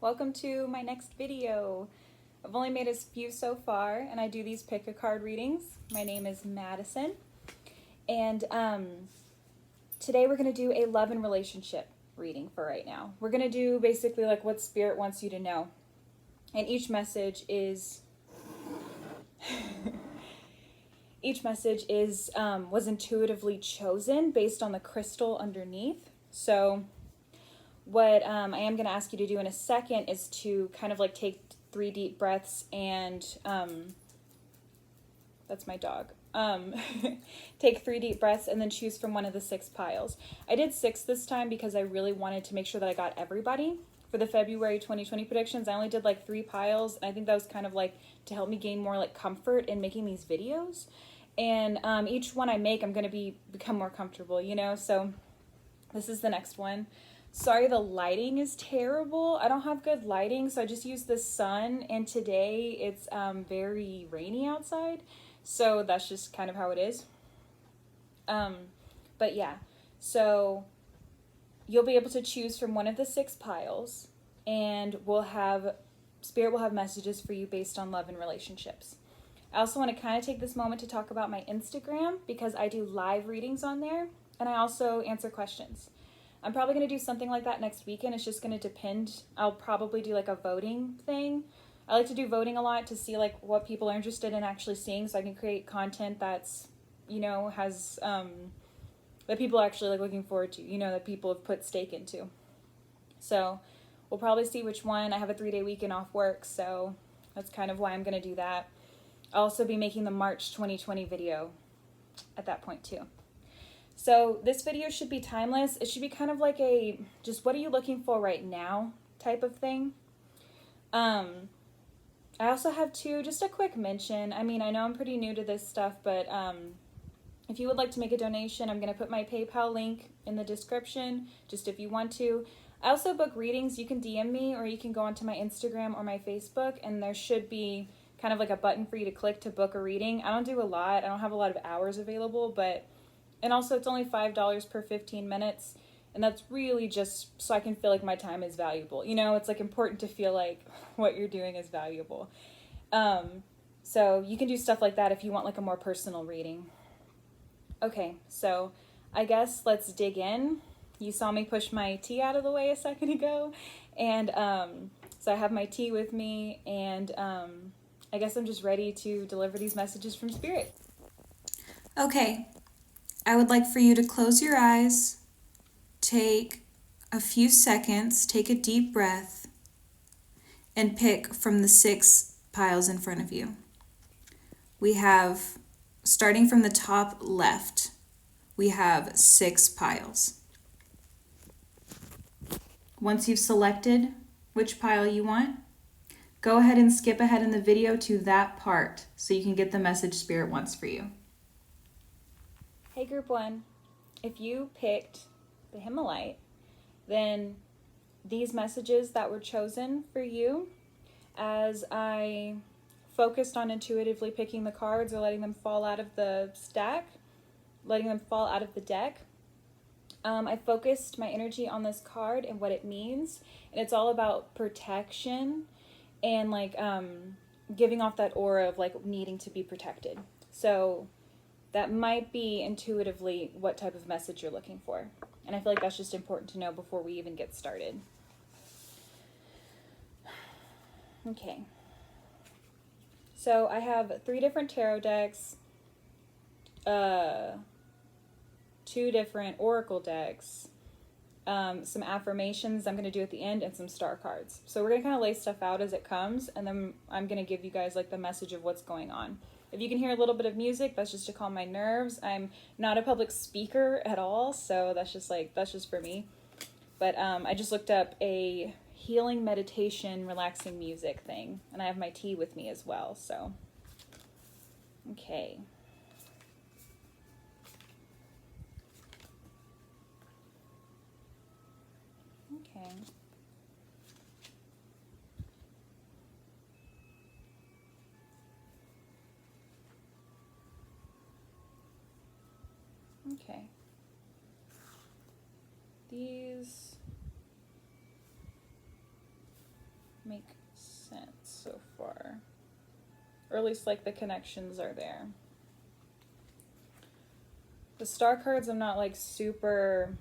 Welcome to my next video. I've only made a few so far, and I do these pick a card readings. My name is Madison, and today we're going to do a love and relationship reading for right now. We're going to do basically like what Spirit wants you to know, and each message is was intuitively chosen based on the crystal underneath. So what I am going to ask you to do in a second is to kind of like take 3 deep breaths and that's my dog. Take 3 deep breaths and then choose from one of the 6 piles. I did 6 this time because I really wanted to make sure that I got everybody. For the February 2020 predictions, I only did like 3 piles, and I think that was kind of like to help me gain more like comfort in making these videos. And each one I make, I'm going to become more comfortable, you know? So this is the next one. Sorry, the lighting is terrible. I don't have good lighting, so I just use the sun, and today it's very rainy outside, so that's just kind of how it is. But yeah, so you'll be able to choose from one of the 6 piles, and Spirit will have messages for you based on love and relationships. I also want to kind of take this moment to talk about my Instagram, because I do live readings on there, and I also answer questions. I'm probably going to do something like that next weekend. It's just going to depend. I'll probably do like a voting thing. I like to do voting a lot to see like what people are interested in actually seeing, so I can create content that's, you know, has that people are actually like looking forward to, you know, that people have put stake into. So we'll probably see which one. I have a 3-day weekend off work, so that's kind of why I'm going to do that. I'll also be making the March 2020 video at that point too. So this video should be timeless. It should be kind of like a just what are you looking for right now type of thing. I also have just a quick mention. I mean, I know I'm pretty new to this stuff, but if you would like to make a donation, I'm going to put my PayPal link in the description, just if you want to. I also book readings. You can DM me, or you can go onto my Instagram or my Facebook, and there should be kind of like a button for you to click to book a reading. I don't do a lot. I don't have a lot of hours available, and also it's only $5 per 15 minutes. And that's really just so I can feel like my time is valuable. You know, it's like important to feel like what you're doing is valuable. So you can do stuff like that if you want like a more personal reading. Okay, so I guess let's dig in. You saw me push my tea out of the way a second ago. And so I have my tea with me, and I guess I'm just ready to deliver these messages from Spirit. Okay. I would like for you to close your eyes, take a few seconds, take a deep breath, and pick from the 6 piles in front of you. We have, starting from the top left, we have 6 piles. Once you've selected which pile you want, go ahead and skip ahead in the video to that part so you can get the message Spirit wants for you. Hey, Group 1. If you picked the Himmelite, then these messages that were chosen for you, as I focused on intuitively picking the cards or letting them fall out of the stack, letting them fall out of the deck, I focused my energy on this card and what it means, and it's all about protection and like giving off that aura of like needing to be protected. So that might be intuitively what type of message you're looking for. And I feel like that's just important to know before we even get started. Okay. So I have 3 different tarot decks, 2 different oracle decks, some affirmations I'm going to do at the end, and some star cards. So we're going to kind of lay stuff out as it comes, and then I'm going to give you guys like the message of what's going on. If you can hear a little bit of music, that's just to calm my nerves. I'm not a public speaker at all, so that's just for me. But I just looked up a healing meditation, relaxing music thing, and I have my tea with me as well, so. Okay. Okay. Okay. These make sense so far. Or at least like the connections are there. The star cards, I'm not like super,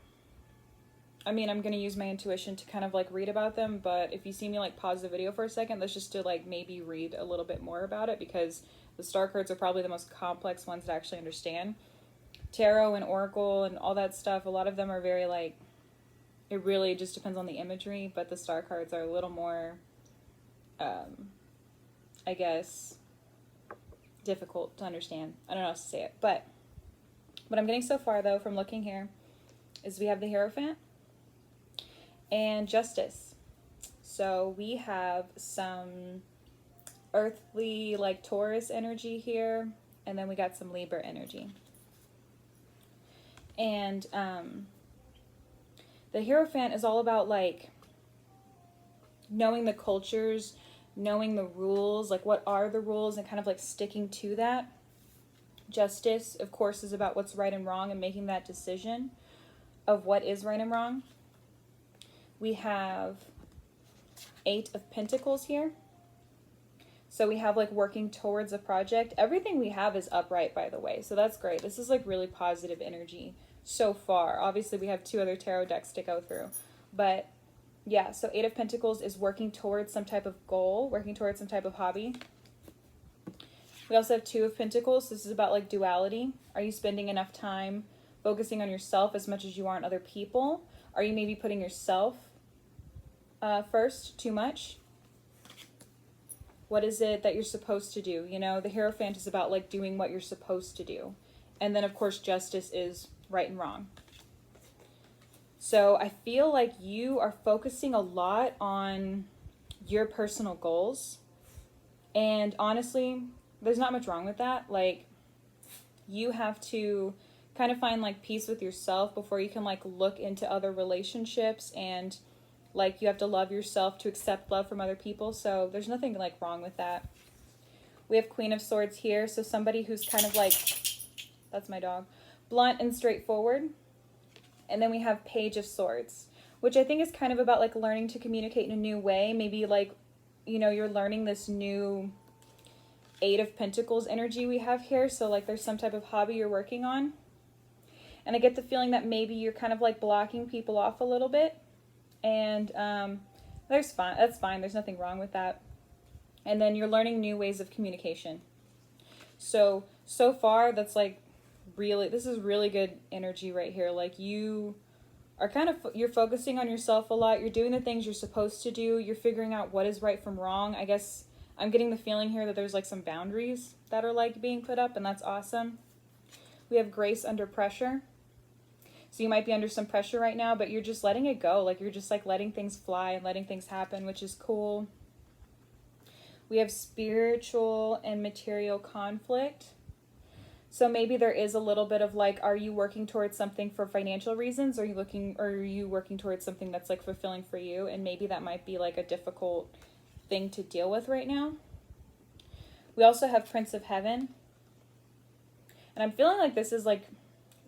I mean, I'm going to use my intuition to kind of like read about them, but if you see me like pause the video for a second, that's just to like maybe read a little bit more about it, because the star cards are probably the most complex ones to actually understand. Tarot and oracle and all that stuff, a lot of them are very like, it really just depends on the imagery, but the star cards are a little more, I guess, difficult to understand. I don't know how to say it, but what I'm getting so far though from looking here is we have the Hierophant and Justice. So we have some earthly like Taurus energy here, and then we got some Libra energy. And the Hierophant is all about like knowing the cultures, knowing the rules, like what are the rules, and kind of like sticking to that. Justice, of course, is about what's right and wrong and making that decision of what is right and wrong. We have 8 of Pentacles here. So we have like working towards a project. Everything we have is upright, by the way. So that's great. This is like really positive energy so far. Obviously, we have 2 other tarot decks to go through. But yeah, so 8 of Pentacles is working towards some type of goal, working towards some type of hobby. We also have 2 of Pentacles. This is about like duality. Are you spending enough time focusing on yourself as much as you are on other people? Are you maybe putting yourself first too much? What is it that you're supposed to do? You know, the Hierophant is about like doing what you're supposed to do. And then of course Justice is right and wrong. So I feel like you are focusing a lot on your personal goals. And honestly, there's not much wrong with that. Like, you have to kind of find like peace with yourself before you can like look into other relationships, and like you have to love yourself to accept love from other people. So there's nothing like wrong with that. We have Queen of Swords here. So somebody who's kind of like, that's my dog, blunt and straightforward. And then we have Page of Swords, which I think is kind of about like learning to communicate in a new way. Maybe like, you know, you're learning this new 8 of Pentacles energy we have here. So like there's some type of hobby you're working on. And I get the feeling that maybe you're kind of like blocking people off a little bit. And that's fine. There's nothing wrong with that. And then you're learning new ways of communication. So far that's like really, this is really good energy right here. Like you are kind of, you're focusing on yourself a lot. You're doing the things you're supposed to do. You're figuring out what is right from wrong. I guess I'm getting the feeling here that there's like some boundaries that are like being put up, and that's awesome. We have Grace under pressure. So you might be under some pressure right now, but you're just letting it go. Like you're just like letting things fly and letting things happen, which is cool. We have spiritual and material conflict. So maybe there is a little bit of like, are you working towards something for financial reasons? Or are you working towards something that's like fulfilling for you? And maybe that might be like a difficult thing to deal with right now. We also have Prince of Heaven. And I'm feeling like this is like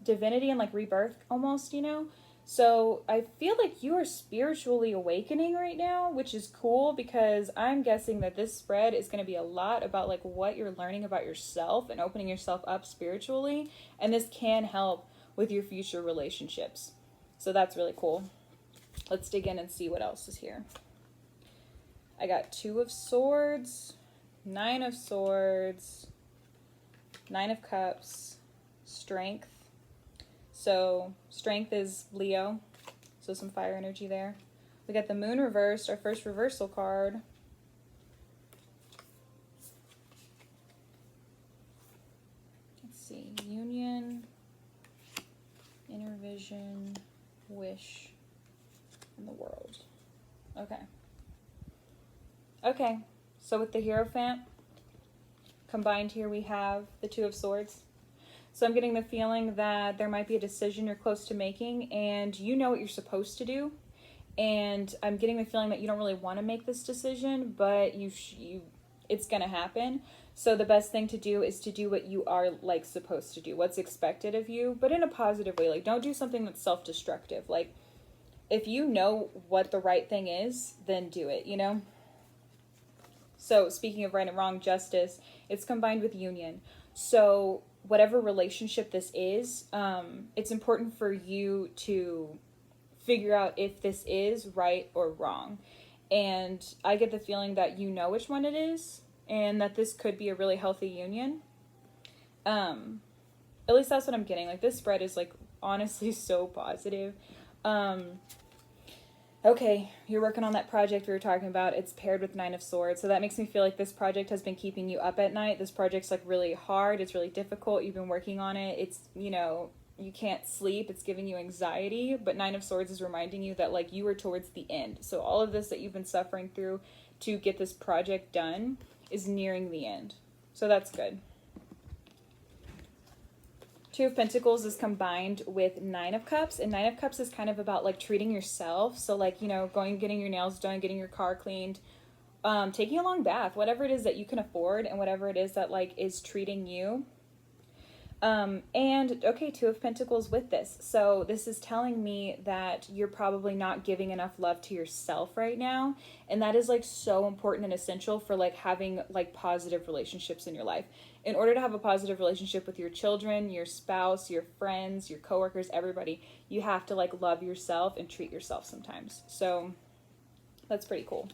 divinity and like rebirth almost, you know? So I feel like you are spiritually awakening right now, which is cool, because I'm guessing that this spread is going to be a lot about like what you're learning about yourself and opening yourself up spiritually. And this can help with your future relationships. So that's really cool. Let's dig in and see what else is here. I got 2 of Swords, 9 of Swords, 9 of Cups, Strength. So Strength is Leo, so some fire energy there. We got the Moon reversed, our first reversal card. Let's see, Union, Inner Vision, Wish, and the World. Okay, so with the Hierophant combined here, we have the 2 of Swords. So I'm getting the feeling that there might be a decision you're close to making, and you know what you're supposed to do. And I'm getting the feeling that you don't really want to make this decision, but it's going to happen. So the best thing to do is to do what you are like supposed to do, what's expected of you, but in a positive way. Like, don't do something that's self-destructive. Like, if you know what the right thing is, then do it, you know? So speaking of right and wrong, justice, it's combined with union. So whatever relationship this is, it's important for you to figure out if this is right or wrong. And I get the feeling that you know which one it is, and that this could be a really healthy union. At least that's what I'm getting. Like, this spread is like honestly so positive. Okay, you're working on that project we were talking about. It's paired with Nine of Swords. So that makes me feel like this project has been keeping you up at night. This project's like really hard. It's really difficult. You've been working on it. It's, you can't sleep. It's giving you anxiety. But Nine of Swords is reminding you that like you are towards the end. So all of this that you've been suffering through to get this project done is nearing the end. So that's good. Two of Pentacles is combined with Nine of Cups, and Nine of Cups is kind of about like treating yourself. So like, going, getting your nails done, getting your car cleaned, taking a long bath, whatever it is that you can afford, and whatever it is that like is treating you. And okay, Two of Pentacles with this. So this is telling me that you're probably not giving enough love to yourself right now. And that is like so important and essential for like having like positive relationships in your life. In order to have a positive relationship with your children, your spouse, your friends, your coworkers, everybody, you have to like love yourself and treat yourself sometimes. So that's pretty cool.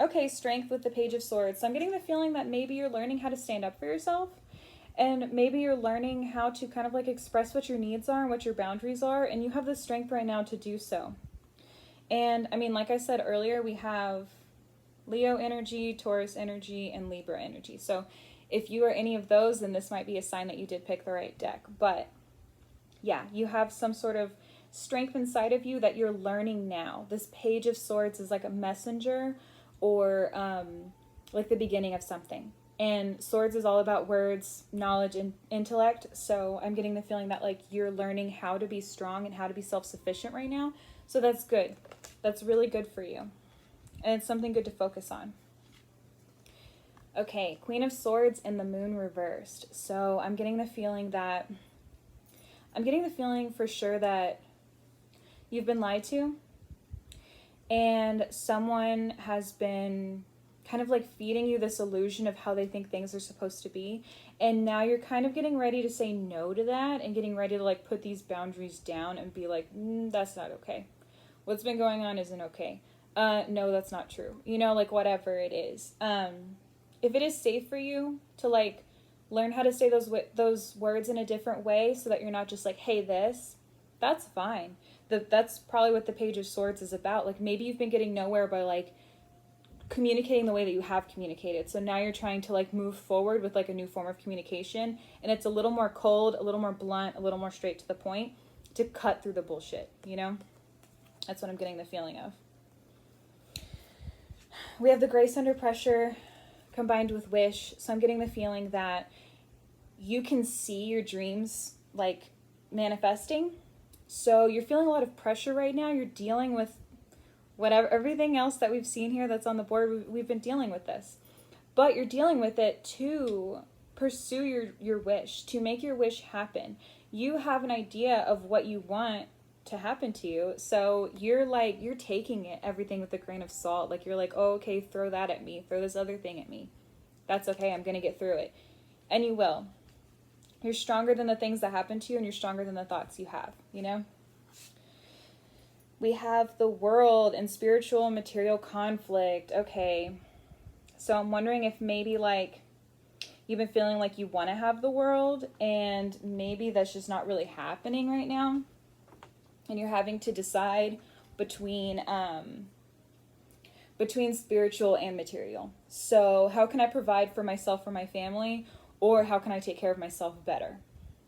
Okay, Strength with the Page of Swords. So I'm getting the feeling that maybe you're learning how to stand up for yourself. And maybe you're learning how to kind of like express what your needs are and what your boundaries are. And you have the strength right now to do so. And I mean, like I said earlier, we have Leo energy, Taurus energy, and Libra energy. So if you are any of those, then this might be a sign that you did pick the right deck. But yeah, you have some sort of strength inside of you that you're learning now. This Page of Swords is like a messenger or like the beginning of something. And Swords is all about words, knowledge, and intellect. So I'm getting the feeling that like you're learning how to be strong and how to be self-sufficient right now. So that's good. That's really good for you. And it's something good to focus on. Okay, Queen of Swords and the Moon reversed. So I'm getting the feeling for sure that you've been lied to. And someone has been kind of like feeding you this illusion of how they think things are supposed to be. And now you're kind of getting ready to say no to that and getting ready to like put these boundaries down and be like, that's not okay. What's been going on isn't okay. No, that's not true. Like whatever it is. If it is safe for you to like learn how to say those words in a different way so that you're not just like, hey, that's fine. That's probably what the Page of Swords is about. Like maybe you've been getting nowhere by like communicating the way that you have communicated. So now you're trying to like move forward with like a new form of communication, and it's a little more cold, a little more blunt, a little more straight to the point to cut through the bullshit, That's what I'm getting the feeling of. We have the Grace Under Pressure combined with Wish. So I'm getting the feeling that you can see your dreams like manifesting. So you're feeling a lot of pressure right now. You're dealing with everything else that we've seen here that's on the board. We've been dealing with this, but you're dealing with it to pursue your wish, to make your wish happen. You have an idea of what you want to happen to you, so you're taking everything with a grain of salt. Like you're like, oh, okay, throw that at me, throw this other thing at me, that's okay, I'm gonna get through it. And you will. You're stronger than the things that happen to you, and you're stronger than the thoughts you have, We have the World and spiritual and material conflict. Okay. So I'm wondering if maybe like you've been feeling like you want to have the world and maybe that's just not really happening right now. And you're having to decide between spiritual and material. So how can I provide for myself or my family, or how can I take care of myself better?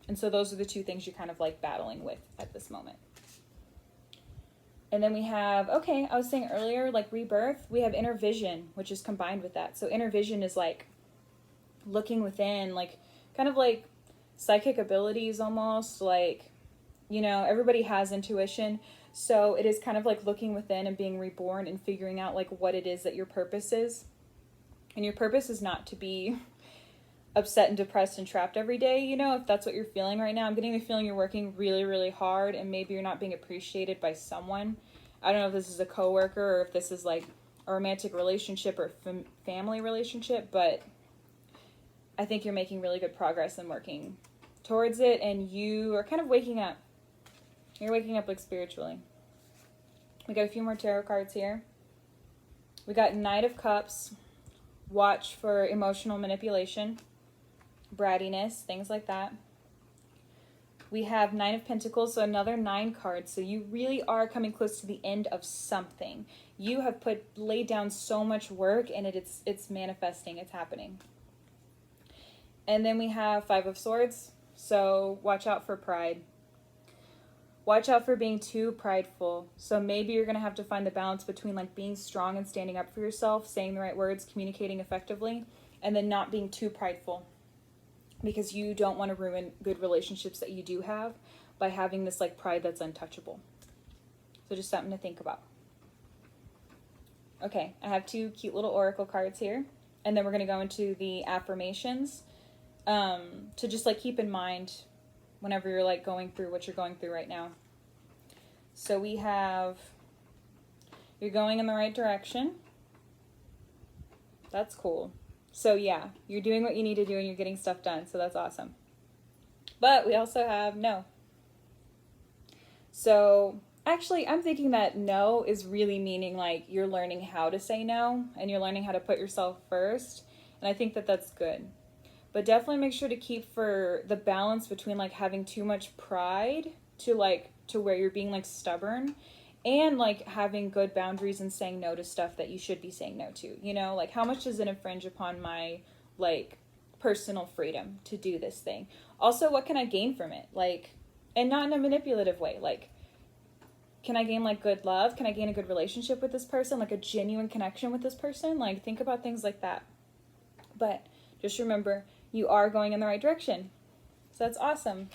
And so those are the two things you're kind of like battling with at this moment. And then we have, okay, I was saying earlier, like rebirth, we have inner vision, which is combined with that. So inner vision is like looking within, like kind of like psychic abilities almost, like, everybody has intuition. So it is kind of like looking within and being reborn and figuring out like what it is that your purpose is. And your purpose is not to be upset and depressed and trapped every day, if that's what you're feeling right now. I'm getting the feeling you're working really, really hard and maybe you're not being appreciated by someone. I don't know if this is a coworker or if this is like a romantic relationship or family relationship, but I think you're making really good progress and working towards it, and you are kind of waking up. You're waking up like spiritually. We got a few more tarot cards here. We got Knight of Cups. Watch for emotional manipulation, brattiness, things like that. We have Nine of Pentacles, so another 9 cards. So you really are coming close to the end of something. You have laid down so much work, and it's manifesting, it's happening. And then we have 5 of Swords, so watch out for pride. Watch out for being too prideful. So maybe you're going to have to find the balance between like being strong and standing up for yourself, saying the right words, communicating effectively, and then not being too prideful, because you don't want to ruin good relationships that you do have by having this like pride that's untouchable. So just something to think about. Okay, I have 2 cute little oracle cards here, and then we're going to go into the affirmations to just like keep in mind whenever you're like going through what you're going through right now. So we have, you're going in the right direction. That's cool. So yeah, you're doing what you need to do and you're getting stuff done. So that's awesome. But we also have no. So actually, I'm thinking that no is really meaning like you're learning how to say no and you're learning how to put yourself first. And I think that that's good. But definitely make sure to keep for the balance between like having too much pride to where you're being like stubborn, and like having good boundaries and saying no to stuff that you should be saying no to. You know, like how much does it infringe upon my like personal freedom to do this thing? Also, what can I gain from it? Like, and not in a manipulative way. Like, can I gain like good love? Can I gain a good relationship with this person? Like a genuine connection with this person? Like think about things like that. But just remember, you are going in the right direction. So that's awesome.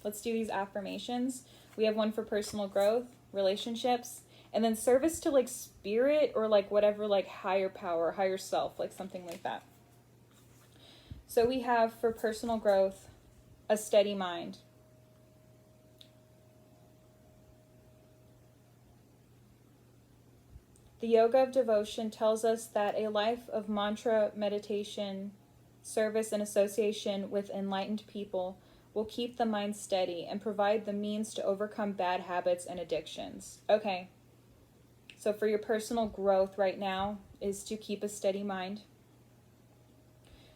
Let's do these affirmations. We have one for personal growth, relationships, and then service to like spirit or like whatever, like higher power, higher self, like something like that. So we have for personal growth, a steady mind. The Yoga of Devotion tells us that a life of mantra, meditation, service, and association with enlightened people will keep the mind steady and provide the means to overcome bad habits and addictions. Okay, so for your personal growth right now is to keep a steady mind.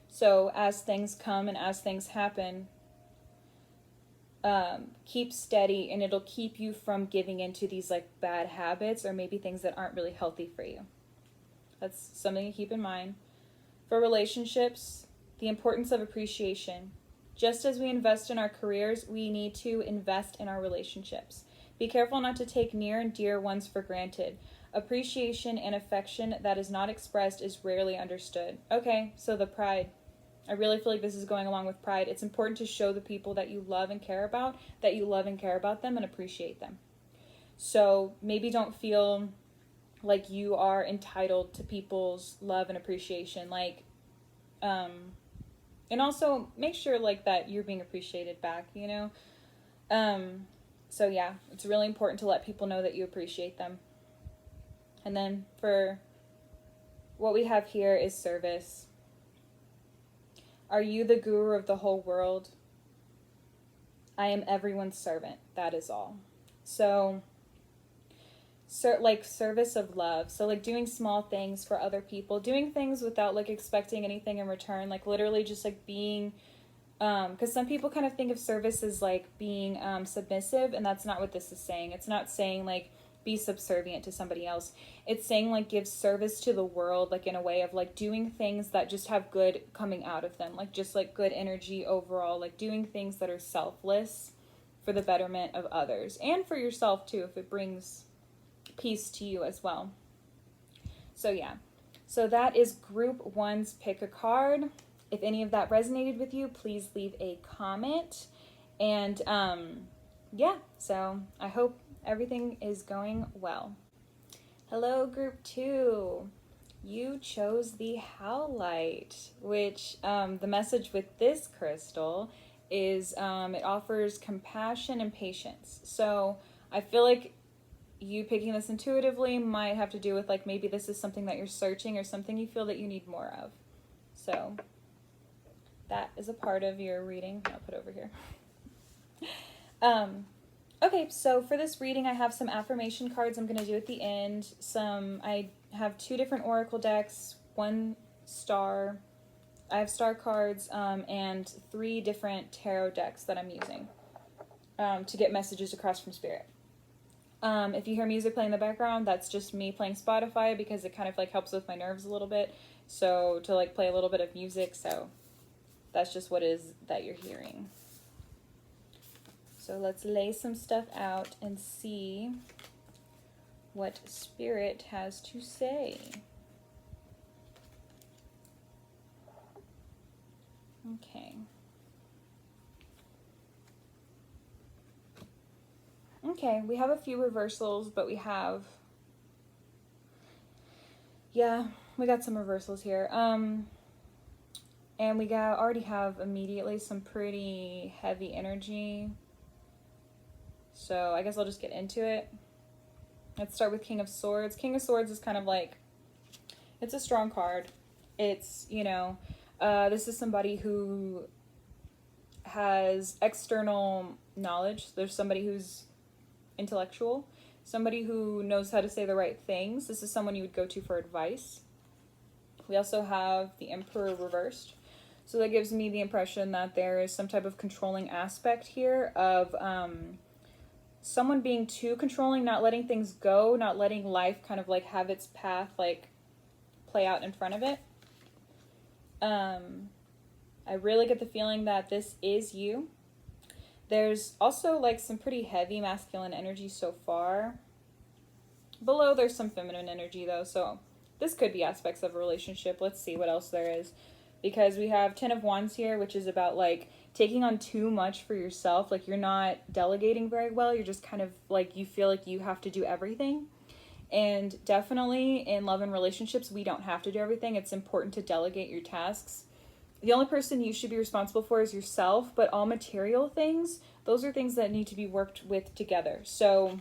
So as things come and as things happen, keep steady, and it'll keep you from giving into these like bad habits or maybe things that aren't really healthy for you. That's something to keep in mind. For relationships, the importance of appreciation. Just as we invest in our careers, we need to invest in our relationships. Be careful not to take near and dear ones for granted. Appreciation and affection that is not expressed is rarely understood. Okay, so the pride. I really feel like this is going along with pride. It's important to show the people that you love and care about that you love and care about them and appreciate them. So maybe don't feel like you are entitled to people's love and appreciation. Like, and also make sure like that you're being appreciated back, you know? So yeah, it's really important to let people know that you appreciate them. And then for what we have here is service. Are you the guru of the whole world? I am everyone's servant. That is all. So, like service of love. So like doing small things for other people, doing things without like expecting anything in return, like literally just like being, because some people kind of think of service as like being submissive, and that's not what this is saying. It's not saying like be subservient to somebody else. It's saying like give service to the world, like in a way of like doing things that just have good coming out of them, like just like good energy overall, like doing things that are selfless for the betterment of others and for yourself too, if it brings peace to you as well. So yeah, so that is group 1's pick a card. If any of that resonated with you, please leave a comment. And yeah, so I hope everything is going well. Hello, group 2. You chose the Howlite, which the message with this crystal is it offers compassion and patience. So I feel like you picking this intuitively might have to do with like maybe this is something that you're searching or something you feel that you need more of. So that is a part of your reading. I'll put over here. Okay, so for this reading, I have some affirmation cards I'm going to do at the end. I have 2 different oracle decks, 1 star. I have star cards, and 3 different tarot decks that I'm using to get messages across from Spirit. If you hear music playing in the background, that's just me playing Spotify because it kind of like helps with my nerves a little bit. So to like play a little bit of music, so that's just what it is that you're hearing. So let's lay some stuff out and see what Spirit has to say. Okay. Okay, we have a few reversals, but we got some reversals here. And we already have immediately some pretty heavy energy. So I guess I'll just get into it. Let's start with King of Swords. King of Swords is kind of like, it's a strong card. It's, this is somebody who has external knowledge. There's somebody who's intellectual, somebody who knows how to say the right things. This is someone you would go to for advice. We also have the Emperor reversed. So that gives me the impression that there is some type of controlling aspect here of someone being too controlling, not letting things go, not letting life kind of like have its path, like play out in front of it. I really get the feeling that this is you. There's also like some pretty heavy masculine energy so far. Below there's some feminine energy though, so this could be aspects of a relationship. Let's see what else there is. Because we have 10 of Wands here, which is about like taking on too much for yourself. Like you're not delegating very well. You're just kind of like, you feel like you have to do everything. And definitely in love and relationships, we don't have to do everything. It's important to delegate your tasks. The only person you should be responsible for is yourself, but all material things, those are things that need to be worked with together. So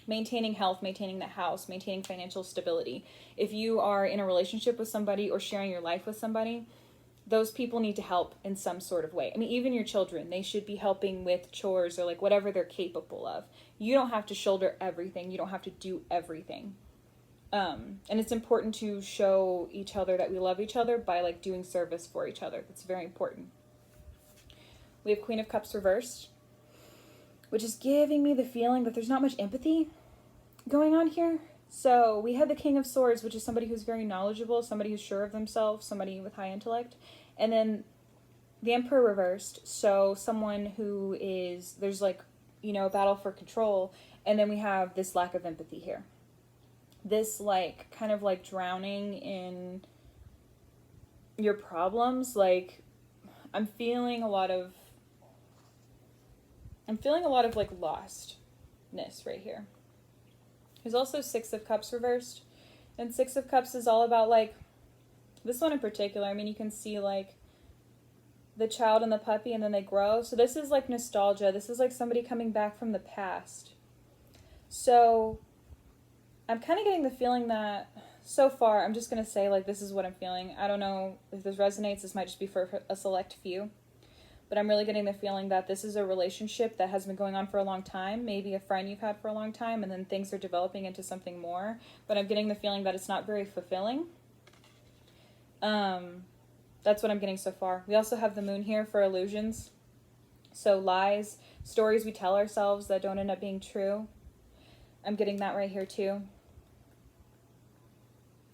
maintaining health, maintaining the house, maintaining financial stability. If you are in a relationship with somebody or sharing your life with somebody, those people need to help in some sort of way. I mean, even your children, they should be helping with chores or like whatever they're capable of. You don't have to shoulder everything. You don't have to do everything. And it's important to show each other that we love each other by like doing service for each other. That's very important. We have Queen of Cups reversed, which is giving me the feeling that there's not much empathy going on here. So we have the King of Swords, which is somebody who's very knowledgeable, somebody who's sure of themselves, somebody with high intellect. And then the Emperor reversed, so someone who is, there's like, a battle for control. And then we have this lack of empathy here. This like kind of like drowning in your problems. Like I'm feeling a lot of like lostness right here. There's also 6 of Cups reversed. And 6 of Cups is all about like, this one in particular, I mean, you can see like the child and the puppy and then they grow. So this is like nostalgia. This is like somebody coming back from the past. So I'm kind of getting the feeling that so far, I'm just going to say like this is what I'm feeling. I don't know if this resonates. This might just be for a select few. But I'm really getting the feeling that this is a relationship that has been going on for a long time. Maybe a friend you've had for a long time, and then things are developing into something more. But I'm getting the feeling that it's not very fulfilling. That's what I'm getting so far. We also have the moon here for illusions. So lies, stories we tell ourselves that don't end up being true. I'm getting that right here too.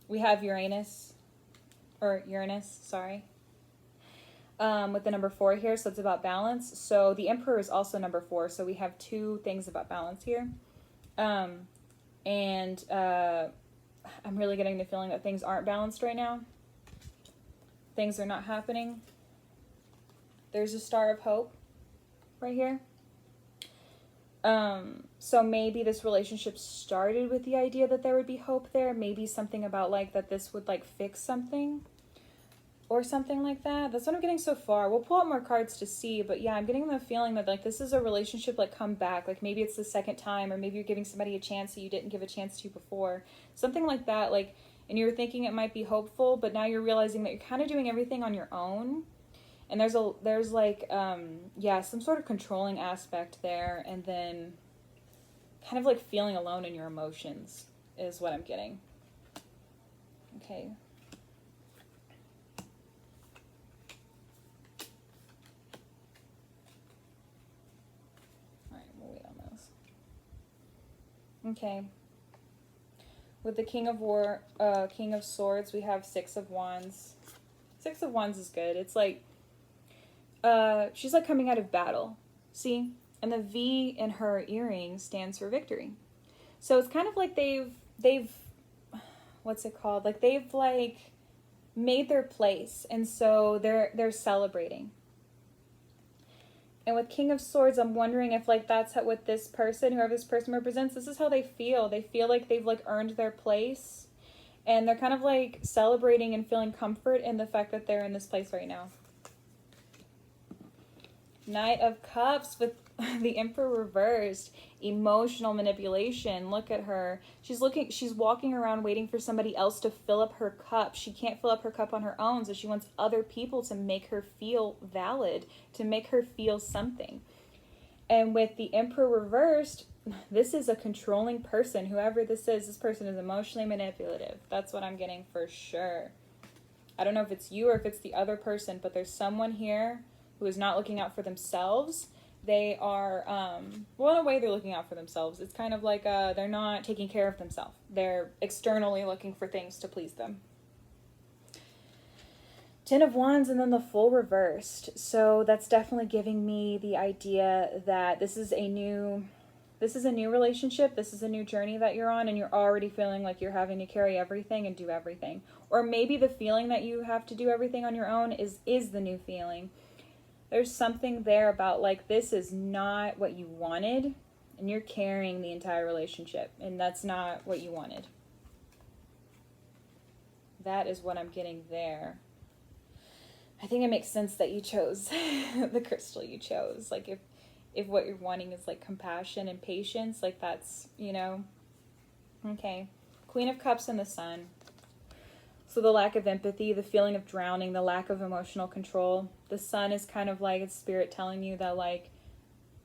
We have Uranus, sorry. With the number 4 here, so it's about balance. So the Emperor is also number 4, so we have 2 things about balance here. I'm really getting the feeling that things aren't balanced right now. Things are not happening. There's a Star of Hope right here. So maybe this relationship started with the idea that there would be hope there. Maybe something about like that this would like fix something. or something like that. That's what I'm getting so far. We'll pull out more cards to see, but yeah, I'm getting the feeling that like this is a relationship like come back. Like maybe it's the second time, or maybe you're giving somebody a chance that you didn't give a chance to before. Something like that, like, and you were thinking it might be hopeful, but now you're realizing that you're kind of doing everything on your own. And there's like yeah, some sort of controlling aspect there, and then kind of like feeling alone in your emotions is what I'm getting. Okay. All right, we'll wait on those. Okay. With the King of Swords, we have Six of Wands. Six of Wands is good. It's like she's like coming out of battle. See? And the V in her earring stands for victory. So it's kind of like they've what's it called? Like they've like made their place, and so they're celebrating. And with King of Swords, I'm wondering if like that's how, with this person, whoever this person represents, this is how they feel. They feel like they've like earned their place, and they're kind of like celebrating and feeling comfort in the fact that they're in this place right now. Knight of Cups with the Emperor reversed. Emotional manipulation. Look at her. She's walking around waiting for somebody else to fill up her cup. She can't fill up her cup on her own, so she wants other people to make her feel valid, to make her feel something. And with the Emperor reversed, this is a controlling person. Whoever this person is emotionally manipulative. That's what I'm getting for sure. I don't know if it's you or if it's the other person, but there's someone here who is not looking out for themselves. They are, well, in a way they're looking out for themselves. It's kind of like they're not taking care of themselves. They're externally looking for things to please them. Ten of Wands and then the Fool reversed. So that's definitely giving me the idea that this is a new relationship. This is a new journey that you're on, and you're already feeling like you're having to carry everything and do everything. Or maybe the feeling that you have to do everything on your own is the new feeling. There's something there about like this is not what you wanted, and you're carrying the entire relationship, and that's not what you wanted. That is what I'm getting there. I think it makes sense that you chose the crystal you chose. Like if what you're wanting is like compassion and patience, like that's, you know. Okay. Queen of Cups and the Sun. So the lack of empathy, the feeling of drowning, the lack of emotional control. The Sun is kind of like it's spirit telling you that like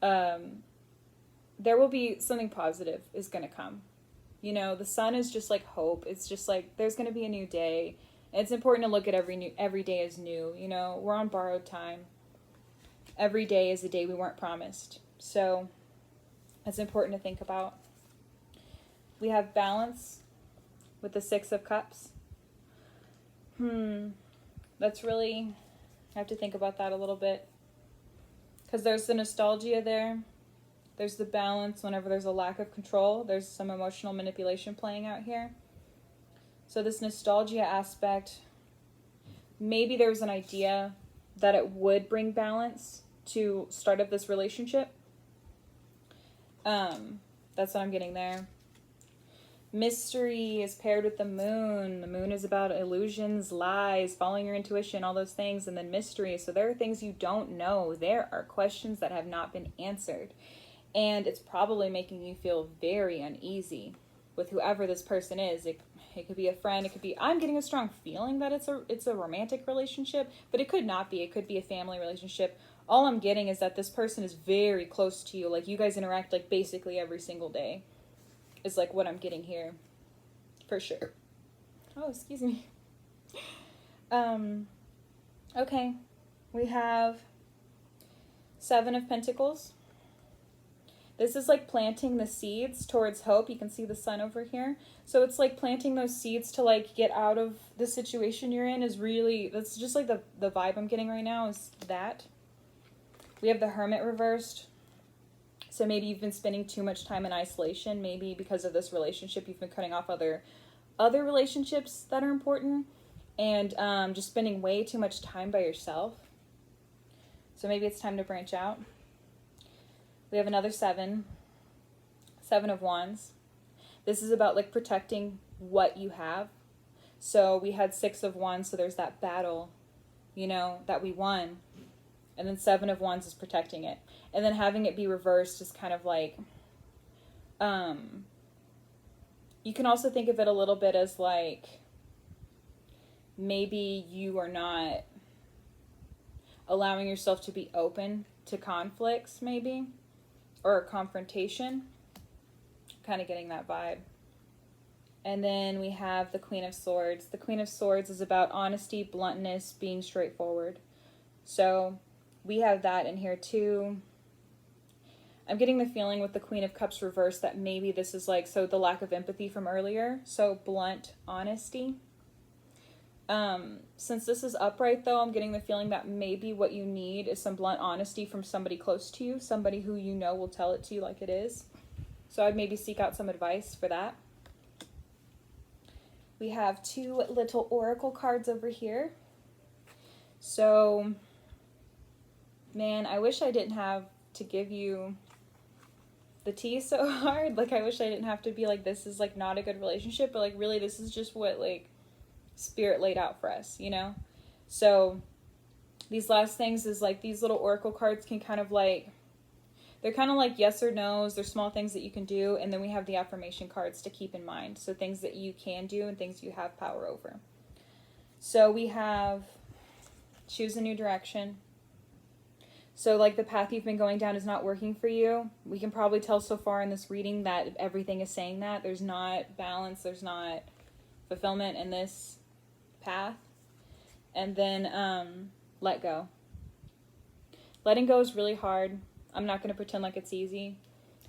there will be something positive is going to come. You know, the Sun is just like hope. It's just like there's going to be a new day. And it's important to look at every day as new. You know, we're on borrowed time. Every day is a day we weren't promised. So it's important to think about. We have balance with the Six of Cups. That's really, I have to think about that a little bit. Because there's the nostalgia there. There's the balance whenever there's a lack of control. There's some emotional manipulation playing out here. So this nostalgia aspect, maybe there was an idea that it would bring balance to start up this relationship. That's what I'm getting there. Mystery is paired with the Moon. The Moon is about illusions, lies, following your intuition, all those things. And then mystery. So there are things you don't know. There are questions that have not been answered. And it's probably making you feel very uneasy with whoever this person is. It could be a friend. It could be, I'm getting a strong feeling that it's a romantic relationship. But it could not be. It could be a family relationship. All I'm getting is that this person is very close to you. Like you guys interact like basically every single day. Is like what I'm getting here, for sure. Oh, excuse me. Okay, we have Seven of Pentacles. This is like planting the seeds towards hope. You can see the sun over here. So it's like planting those seeds to like get out of the situation you're in is really, that's just like the vibe I'm getting right now is that. We have the Hermit reversed. So maybe you've been spending too much time in isolation. Maybe because of this relationship, you've been cutting off other relationships that are important. And just spending way too much time by yourself. So maybe it's time to branch out. We have another Seven of Wands. This is about like protecting what you have. So we had Six of Wands, so there's that battle. you know, that we won. And then 7 of Wands is protecting it. And then having it be reversed is kind of like, you can also think of it a little bit as like, maybe you are not allowing yourself to be open to conflicts, maybe, or confrontation. Kind of getting that vibe. And then we have the Queen of Swords. The Queen of Swords is about honesty, bluntness, being straightforward. So we have that in here too. I'm getting the feeling with the Queen of Cups reversed that maybe this is like, so the lack of empathy from earlier. So blunt honesty. Since this is upright though, I'm getting the feeling that maybe what you need is some blunt honesty from somebody close to you. Somebody who you know will tell it to you like it is. So I'd maybe seek out some advice for that. We have 2 little oracle cards over here. So, man, I wish I didn't have to give you the tea so hard. Like, I wish I didn't have to be like, this is like not a good relationship, but like really this is just what like Spirit laid out for us, you know? So these last things is like these little oracle cards can kind of like, they're kind of like yes or no's. They're small things that you can do. And then we have the affirmation cards to keep in mind. So things that you can do and things you have power over. So we have choose a new direction. So like the path you've been going down is not working for you. We can probably tell so far in this reading that everything is saying that. There's not balance. There's not fulfillment in this path. And then let go. Letting go is really hard. I'm not going to pretend like it's easy,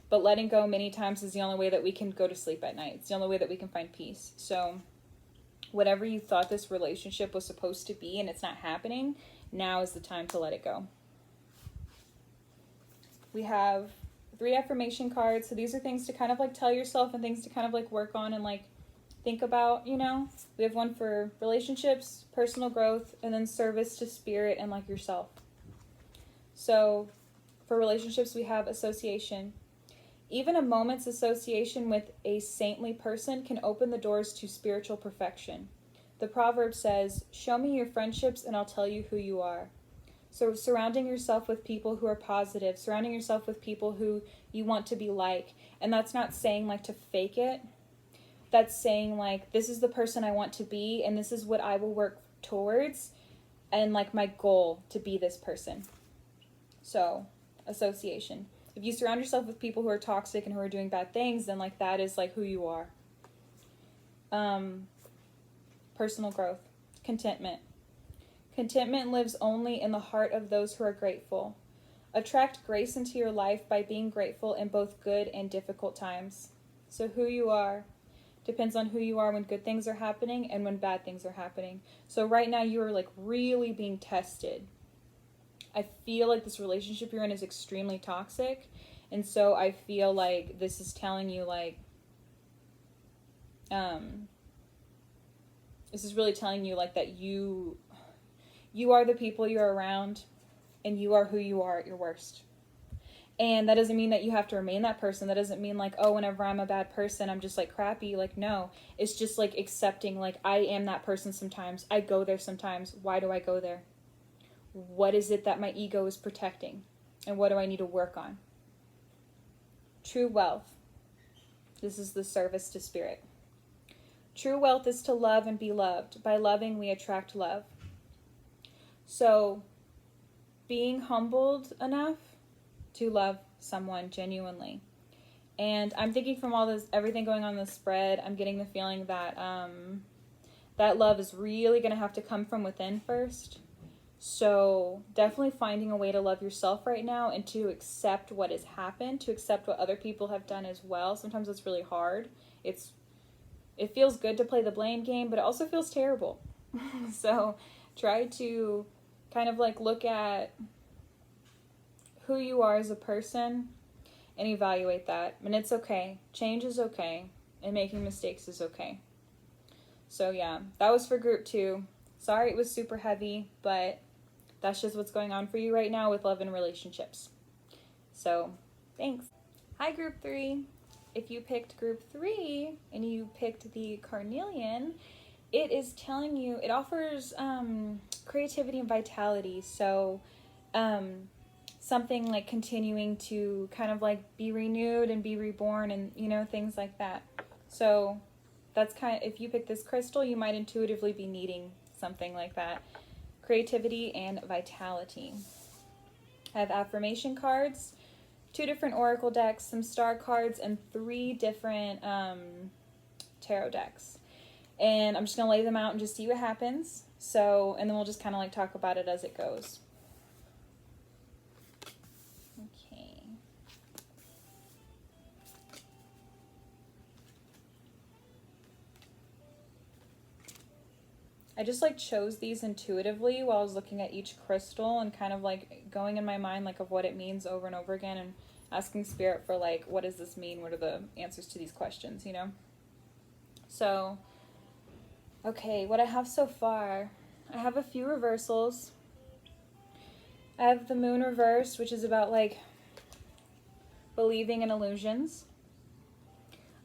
but letting go many times is the only way that we can go to sleep at night. It's the only way that we can find peace. So whatever you thought this relationship was supposed to be and it's not happening, now is the time to let it go. We have 3 affirmation cards. So these are things to kind of like tell yourself and things to kind of like work on and like think about, you know. We have one for relationships, personal growth, and then service to Spirit and like yourself. So for relationships, we have association. Even a moment's association with a saintly person can open the doors to spiritual perfection. The proverb says, "Show me your friendships and I'll tell you who you are." So surrounding yourself with people who are positive, surrounding yourself with people who you want to be like. And that's not saying like to fake it. That's saying like, this is the person I want to be and this is what I will work towards and like my goal to be this person. So association. If you surround yourself with people who are toxic and who are doing bad things, then like that is like who you are. Personal growth. Contentment. Contentment lives only in the heart of those who are grateful. Attract grace into your life by being grateful in both good and difficult times. So who you are depends on who you are when good things are happening and when bad things are happening. So right now you are like really being tested. I feel like this relationship you're in is extremely toxic. And so I feel like this is telling you like, this is really telling you like that you are the people you're around and you are who you are at your worst. And that doesn't mean that you have to remain that person. That doesn't mean like, oh, whenever I'm a bad person, I'm just like crappy. Like, no, it's just like accepting like I am that person sometimes. I go there sometimes. Why do I go there? What is it that my ego is protecting? And what do I need to work on? True wealth. This is the service to Spirit. True wealth is to love and be loved. By loving, we attract love. So, being humbled enough to love someone genuinely. And I'm thinking from all this, everything going on in the spread, I'm getting the feeling that that love is really going to have to come from within first. So definitely finding a way to love yourself right now and to accept what has happened, to accept what other people have done as well. Sometimes it's really hard. It feels good to play the blame game, but it also feels terrible. So try to kind of like look at who you are as a person and evaluate that. And it's okay. Change is okay. And making mistakes is okay. So yeah, that was for group 2. Sorry it was super heavy, but that's just what's going on for you right now with love and relationships. So, thanks. Hi, group 3. If you picked group 3 and you picked the carnelian, it is telling you, it offers creativity and vitality. So something like continuing to kind of like be renewed and be reborn and, you know, things like that. So that's kind of, if you pick this crystal, you might intuitively be needing something like that. Creativity and vitality. I have affirmation cards, 2 different oracle decks, some star cards, and 3 different tarot decks. And I'm just going to lay them out and just see what happens. So, and then we'll just kind of like talk about it as it goes. Okay. I just like chose these intuitively while I was looking at each crystal and kind of like going in my mind like of what it means over and over again and asking spirit for like, what does this mean? What are the answers to these questions, you know? So, okay, what I have so far, I have a few reversals. I have the moon reversed, which is about like believing in illusions,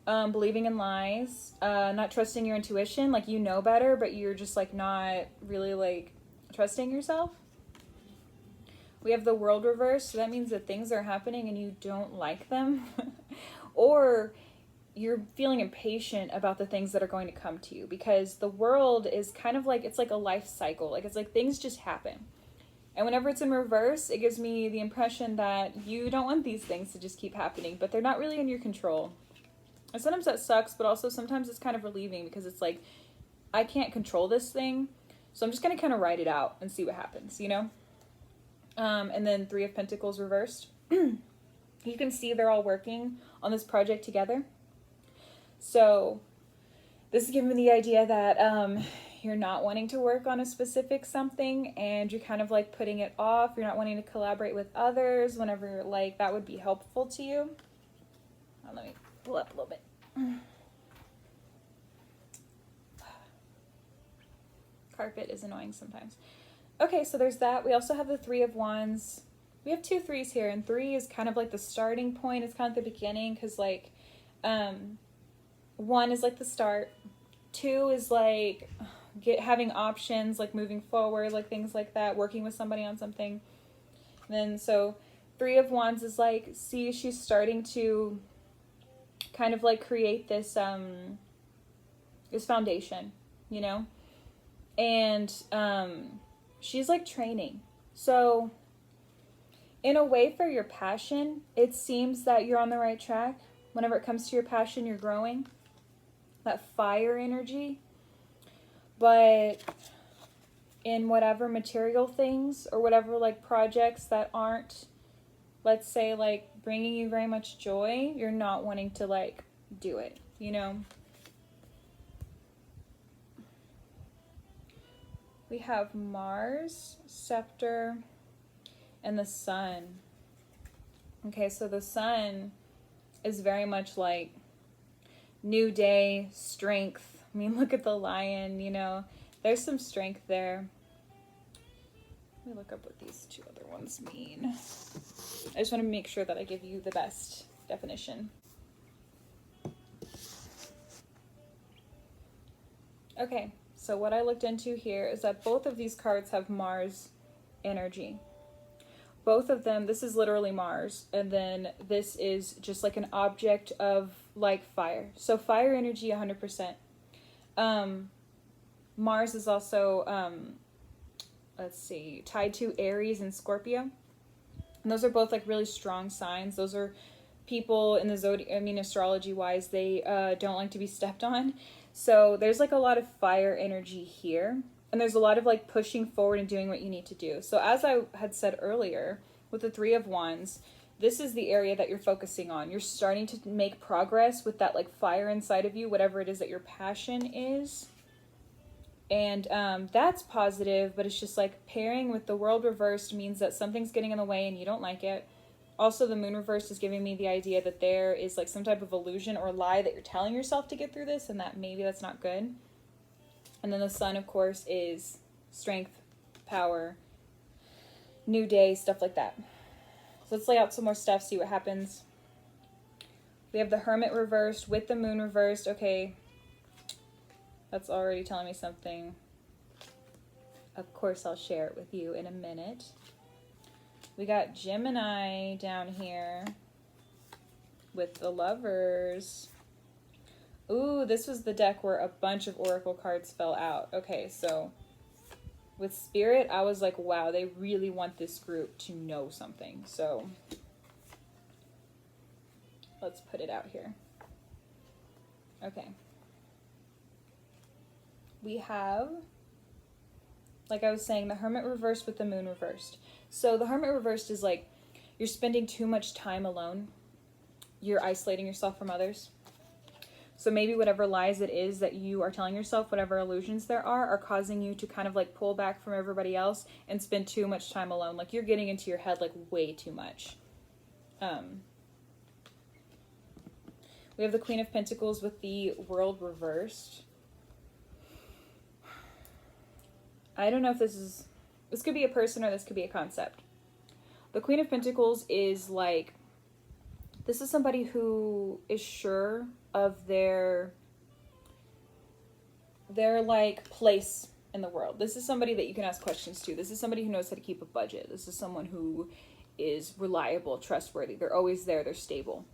believing in lies, not trusting your intuition, like you know better, but you're just like not really like trusting yourself. We have the world reversed, so that means that things are happening and you don't like them, or you're feeling impatient about the things that are going to come to you, because the world is kind of like, it's like a life cycle, like it's like things just happen. And whenever it's in reverse, it gives me the impression that you don't want these things to just keep happening, but they're not really in your control. And sometimes that sucks, but also sometimes it's kind of relieving, because it's like, I can't control this thing, so I'm just going to kind of ride it out and see what happens, you know? And then 3 of Pentacles reversed. You can see they're all working on this project together. So this is giving me the idea that you're not wanting to work on a specific something, and you're kind of like putting it off. You're not wanting to collaborate with others whenever like that would be helpful to you. Let me pull up a little bit. Carpet is annoying sometimes. Okay, so there's that. We also have the 3 of Wands. We have 2 3s here, and 3 is kind of like the starting point. It's kind of the beginning, because like 1 is like the start. 2 is like having options, like moving forward, like things like that, working with somebody on something. And then so 3 of Wands is like, see, she's starting to kind of like create this this foundation, you know? And she's like training. So in a way, for your passion, it seems that you're on the right track. Whenever it comes to your passion, you're growing. That fire energy. But in whatever material things or whatever like projects that aren't, let's say, like bringing you very much joy, you're not wanting to like do it, you know? We have Mars, Scepter, and the Sun. Okay, so the Sun is very much like new day, strength. I mean, look at the lion, you know. There's some strength there. Let me look up what these 2 other ones mean. I just want to make sure that I give you the best definition. Okay, so what I looked into here is that both of these cards have Mars energy. Both of them, this is literally Mars, and then this is just like an object of like fire. So fire energy 100%. Mars is also, let's see, tied to Aries and Scorpio. And those are both like really strong signs. Those are people in the zodiac, I mean, astrology wise, they don't like to be stepped on. So there's like a lot of fire energy here. And there's a lot of like pushing forward and doing what you need to do. So as I had said earlier, with the 3 of Wands, this is the area that you're focusing on. You're starting to make progress with that like fire inside of you, whatever it is that your passion is. And that's positive, but it's just like pairing with the world reversed means that something's getting in the way and you don't like it. Also, the moon reversed is giving me the idea that there is like some type of illusion or lie that you're telling yourself to get through this, and that maybe that's not good. And then the Sun, of course, is strength, power, new day, stuff like that. So let's lay out some more stuff, see what happens. We have the Hermit reversed with the moon reversed. Okay. That's already telling me something. Of course, I'll share it with you in a minute. We got Gemini down here with the Lovers. Ooh, this was the deck where a bunch of Oracle cards fell out. Okay, so with Spirit, I was like, wow, they really want this group to know something. So let's put it out here. Okay. We have, like I was saying, the Hermit reversed with the Moon reversed. So the Hermit reversed is like you're spending too much time alone. You're isolating yourself from others. So maybe whatever lies it is that you are telling yourself, whatever illusions there are causing you to kind of like pull back from everybody else and spend too much time alone. Like you're getting into your head like way too much. We have the Queen of Pentacles with the World reversed. I don't know if this could be a person or this could be a concept. The Queen of Pentacles is like, this is somebody who is sure of their like place in the world. This is somebody that you can ask questions to. This is somebody who knows how to keep a budget. This is someone who is reliable, trustworthy. They're always there. They're stable.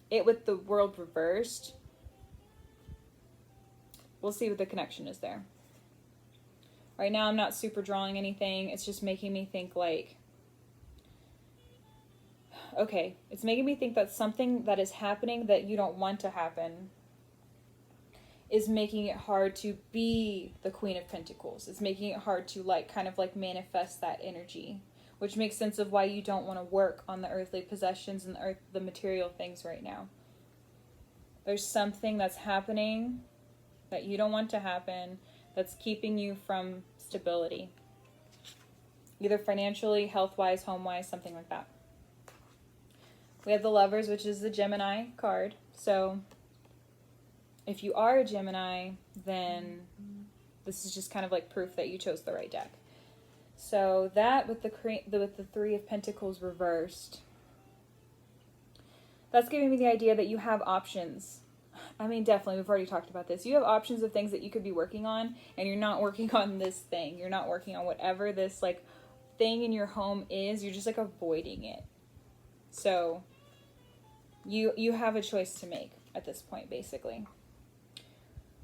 It with the World reversed, we'll see what the connection is there. Right now I'm not super drawing anything. It's just making me think like, okay, it's making me think that something that is happening that you don't want to happen is making it hard to be the Queen of Pentacles. It's making it hard to like kind of like manifest that energy, which makes sense of why you don't want to work on the earthly possessions and the material things right now. There's something that's happening that you don't want to happen that's keeping you from stability. Either financially, health-wise, home-wise, something like that. We have the Lovers, which is the Gemini card. So if you are a Gemini, then this is just kind of like proof that you chose the right deck. So that with the Three of Pentacles reversed, that's giving me the idea that you have options. I mean, definitely, we've already talked about this. You have options of things that you could be working on, and you're not working on this thing. You're not working on whatever this like thing in your home is. You're just like avoiding it. So you have a choice to make at this point, basically.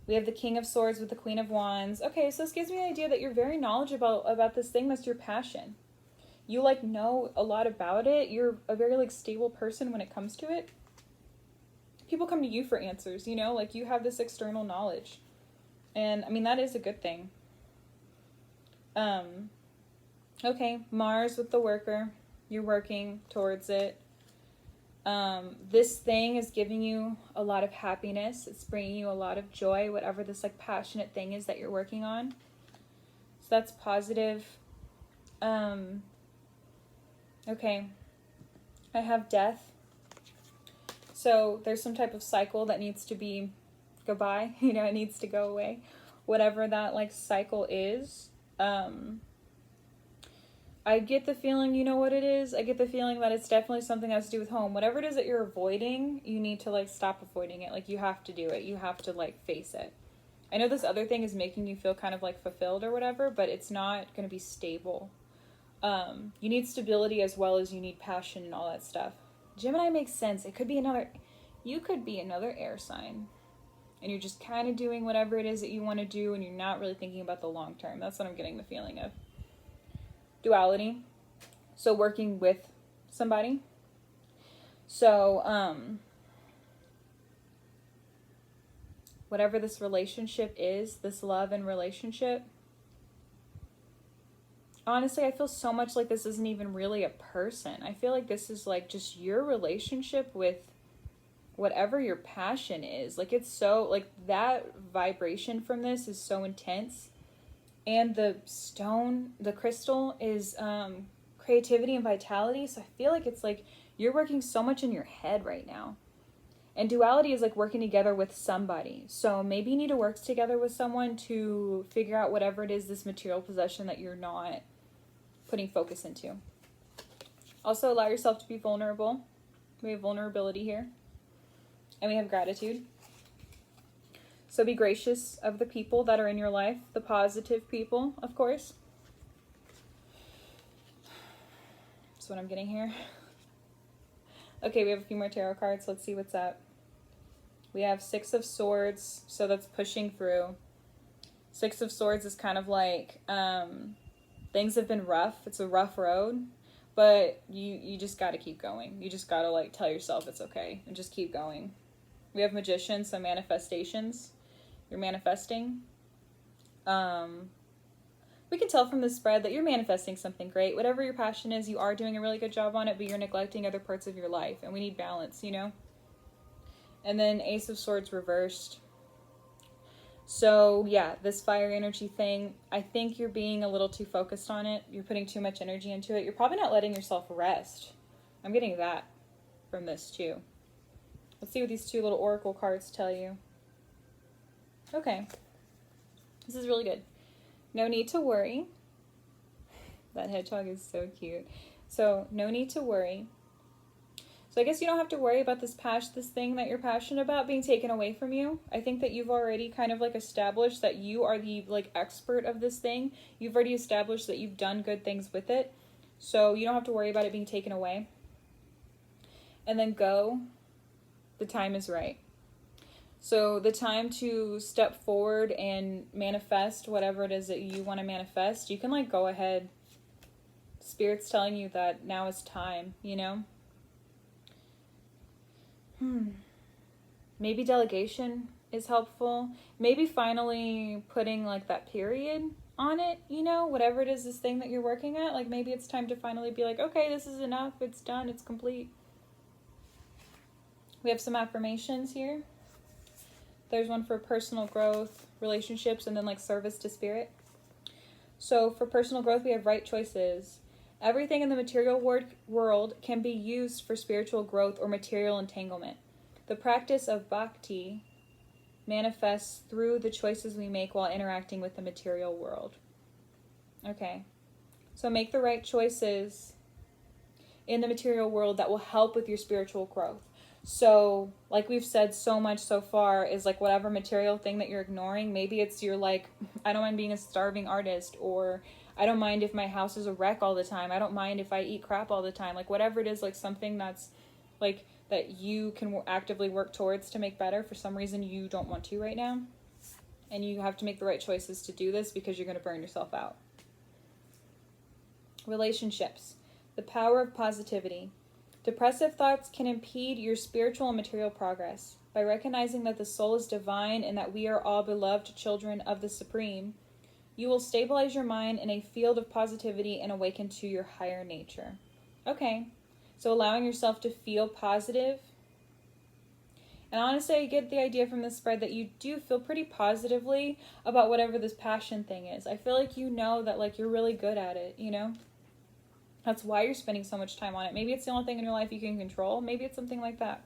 We have the King of Swords with the Queen of Wands. Okay, so this gives me an idea that you're very knowledgeable about this thing that's your passion. You like know a lot about it. You're a very like stable person when it comes to it. People come to you for answers, you know, like you have this external knowledge. And I mean, that is a good thing. Okay, Mars with the Worker. You're working towards it. This thing is giving you a lot of happiness. It's bringing you a lot of joy, whatever this like passionate thing is that you're working on. So that's positive. Okay. I have Death. So there's some type of cycle that needs to be goodbye. You know, it needs to go away. Whatever that like cycle is. I get the feeling, you know what it is? I get the feeling that it's definitely something that has to do with home. Whatever it is that you're avoiding, you need to like stop avoiding it. Like you have to do it. You have to like face it. I know this other thing is making you feel kind of like fulfilled or whatever, but it's not going to be stable. You need stability as well as you need passion and all that stuff. Gemini makes sense. It could be you could be another air sign. And you're just kind of doing whatever it is that you want to do and you're not really thinking about the long term. That's what I'm getting the feeling of. Duality. So working with somebody. So, whatever this relationship is, this love and relationship, honestly, I feel so much like this isn't even really a person. I feel like this is like just your relationship with whatever your passion is. Like it's so, like that vibration from this is so intense. And the stone, the crystal is creativity and vitality. So I feel like it's like you're working so much in your head right now. And duality is like working together with somebody. So maybe you need to work together with someone to figure out whatever it is, this material possession that you're not putting focus into. Also allow yourself to be vulnerable. We have vulnerability here. And we have gratitude. So be gracious of the people that are in your life, the positive people, of course. That's what I'm getting here. Okay, we have a few more tarot cards. Let's see what's up. We have Six of Swords, so that's pushing through. Six of Swords is kind of like, things have been rough. It's a rough road, but you just got to keep going. You just got to like tell yourself it's okay and just keep going. We have Magician, so manifestations. You're manifesting. We can tell from the spread that you're manifesting something great. Whatever your passion is, you are doing a really good job on it, but you're neglecting other parts of your life, and we need balance, you know? And then Ace of Swords reversed. So, yeah, this fire energy thing, I think you're being a little too focused on it. You're putting too much energy into it. You're probably not letting yourself rest. I'm getting that from this, too. Let's see what these two little oracle cards tell you. Okay. This is really good. No need to worry. That hedgehog is so cute. So, no need to worry. So I guess you don't have to worry about this thing that you're passionate about being taken away from you. I think that you've already kind of like established that you are the like expert of this thing. You've already established that you've done good things with it. So you don't have to worry about it being taken away. And then go. The time is right. So the time to step forward and manifest whatever it is that you want to manifest, you can like go ahead. Spirit's telling you that now is time, you know? Maybe delegation is helpful. Maybe finally putting like that period on it, you know, whatever it is, this thing that you're working at, like maybe it's time to finally be like, okay, this is enough. It's done. It's complete. We have some affirmations here. There's one for personal growth, relationships, and then like service to spirit. So for personal growth, we have right choices. Everything in the material world can be used for spiritual growth or material entanglement. The practice of bhakti manifests through the choices we make while interacting with the material world. Okay, so make the right choices in the material world that will help with your spiritual growth. So, like we've said so much so far, is like whatever material thing that you're ignoring, maybe it's your like, I don't mind being a starving artist, or I don't mind if my house is a wreck all the time. I don't mind if I eat crap all the time. Like whatever it is, like something that's like that you can actively work towards to make better. For some reason you don't want to right now. And you have to make the right choices to do this because you're going to burn yourself out. Relationships. The power of positivity. Depressive thoughts can impede your spiritual and material progress. By recognizing that the soul is divine and that we are all beloved children of the Supreme, you will stabilize your mind in a field of positivity and awaken to your higher nature. Okay, so allowing yourself to feel positive. And honestly, I get the idea from this spread that you do feel pretty positively about whatever this passion thing is. I feel like you know that like you're really good at it, you know? That's why you're spending so much time on it. Maybe it's the only thing in your life you can control. Maybe it's something like that.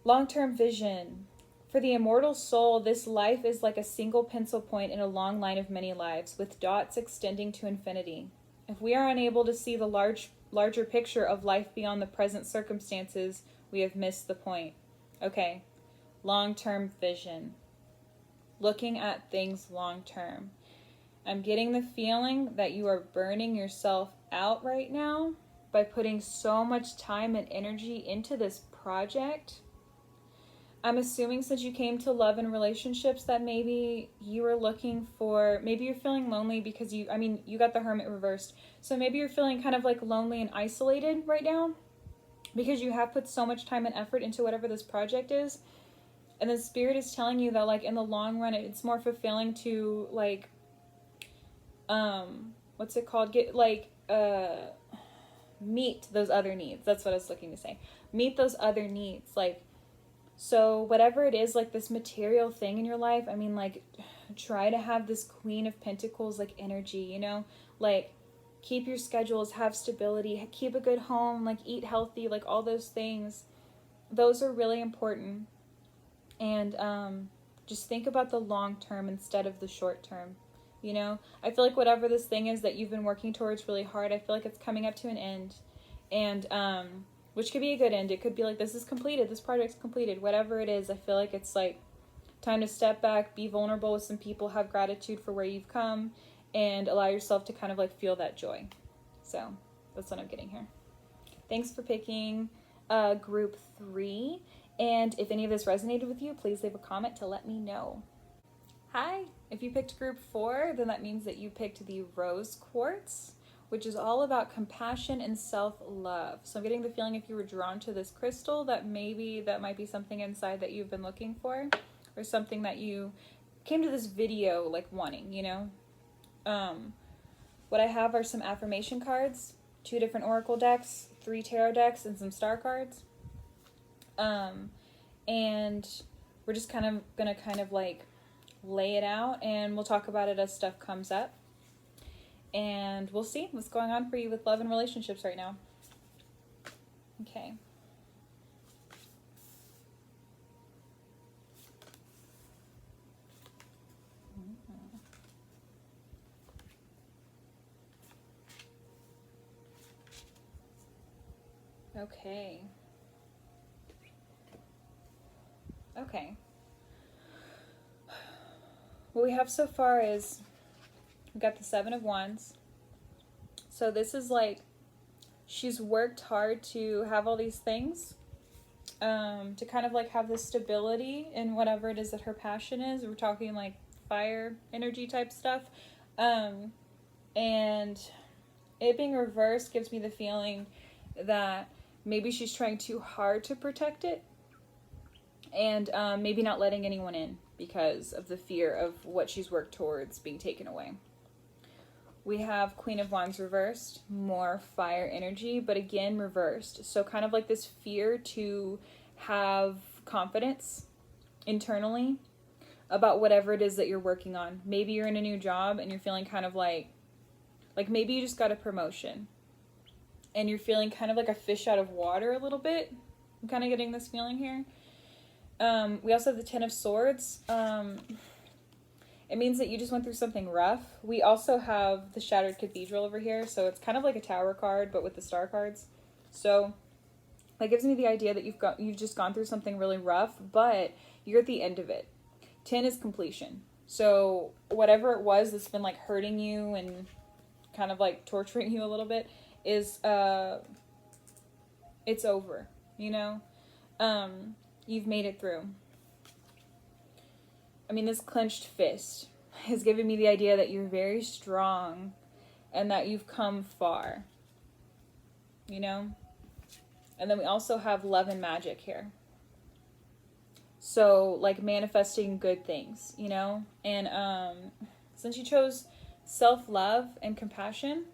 Long-term vision. For the immortal soul, this life is like a single pencil point in a long line of many lives, with dots extending to infinity. If we are unable to see the larger picture of life beyond the present circumstances, we have missed the point. Okay, long-term vision. Looking at things long-term. I'm getting the feeling that you are burning yourself out right now by putting so much time and energy into this project. I'm assuming since you came to love and relationships that maybe you were looking for, maybe you're feeling lonely because you got the Hermit reversed. So maybe you're feeling kind of like lonely and isolated right now because you have put so much time and effort into whatever this project is. And the Spirit is telling you that like in the long run, it's more fulfilling to like, what's it called? Meet those other needs. That's what I was looking to say. Meet those other needs. Like, so whatever it is, like this material thing in your life, I mean, like, try to have this Queen of Pentacles, like, energy, you know? Like, keep your schedules, have stability, keep a good home, like, eat healthy, like, all those things. Those are really important. And, just think about the long term instead of the short term. You know, I feel like whatever this thing is that you've been working towards really hard, I feel like it's coming up to an end. And, which could be a good end. It could be like, this is completed, this project's completed, whatever it is. I feel like it's like Time to step back, be vulnerable with some people, have gratitude for where you've come, and allow yourself to kind of like feel that joy. So that's what I'm getting here. Thanks for picking group 3. And if any of this resonated with you, please leave a comment to let me know. Hi, if you picked group 4, then that means that you picked the rose quartz, which is all about compassion and self-love. So I'm getting the feeling if you were drawn to this crystal, that maybe that might be something inside that you've been looking for, or something that you came to this video like wanting, you know? What I have are some affirmation cards, 2 different oracle decks, 3 tarot decks, and some star cards. And we're just gonna like lay it out, and we'll talk about it as stuff comes up. And we'll see what's going on for you with love and relationships right now. Okay. Okay. Okay. What we have so far is we got the 7 of Wands. So this is like she's worked hard to have all these things, to kind of like have this stability in whatever it is that her passion is. We're talking like fire energy type stuff. And it being reversed gives me the feeling that maybe she's trying too hard to protect it, and maybe not letting anyone in because of the fear of what she's worked towards being taken away. We have Queen of Wands reversed, more fire energy, but again reversed. So kind of like this fear to have confidence internally about whatever it is that you're working on. Maybe you're in a new job and you're feeling kind of like maybe you just got a promotion and you're feeling kind of like a fish out of water a little bit. I'm kind of getting this feeling here. We also have the 10 of Swords. It means that you just went through something rough. We also have the Shattered Cathedral over here, so it's kind of like a tower card, but with the star cards. So that gives me the idea that you've just gone through something really rough, but you're at the end of it. 10 is completion. So whatever it was that's been like hurting you and kind of like torturing you a little bit is it's over, you know? You've made it through. I mean, this clenched fist has given me the idea that you're very strong and that you've come far, you know? And then we also have love and magic here. So, like, manifesting good things, you know? And since you chose self-love and compassion,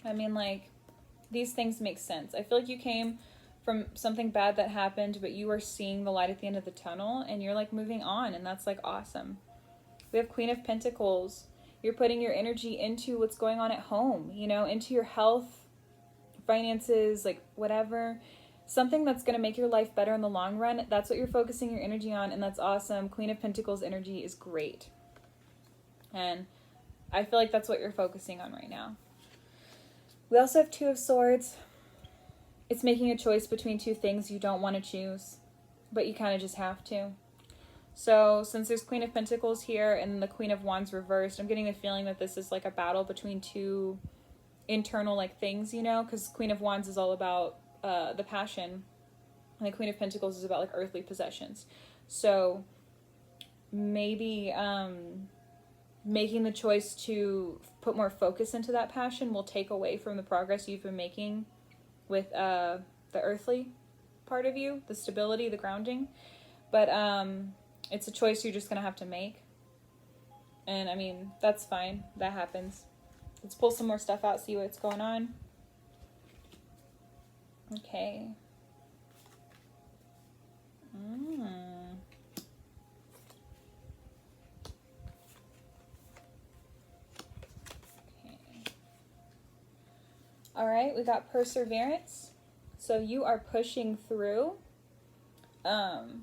I mean, like, these things make sense. I feel like you came from something bad that happened, but you are seeing the light at the end of the tunnel, and you're, like, moving on, and that's, like, awesome. We have Queen of Pentacles. You're putting your energy into what's going on at home, you know, into your health, finances, like, whatever. Something that's going to make your life better in the long run. That's what you're focusing your energy on, and that's awesome. Queen of Pentacles energy is great. And I feel like that's what you're focusing on right now. We also have 2 of Swords. It's making a choice between 2 things you don't want to choose, but you kind of just have to. So since there's Queen of Pentacles here and the Queen of Wands reversed, I'm getting the feeling that this is like a battle between 2 internal like things, you know, because Queen of Wands is all about the passion, and the Queen of Pentacles is about like earthly possessions. So maybe making the choice to put more focus into that passion will take away from the progress you've been making with the earthly part of you, the stability, the grounding. But it's a choice you're just gonna have to make, and I mean, that's fine. That happens. Let's pull some more stuff out, see what's going on. Okay. All right, we got perseverance. So you are pushing through. It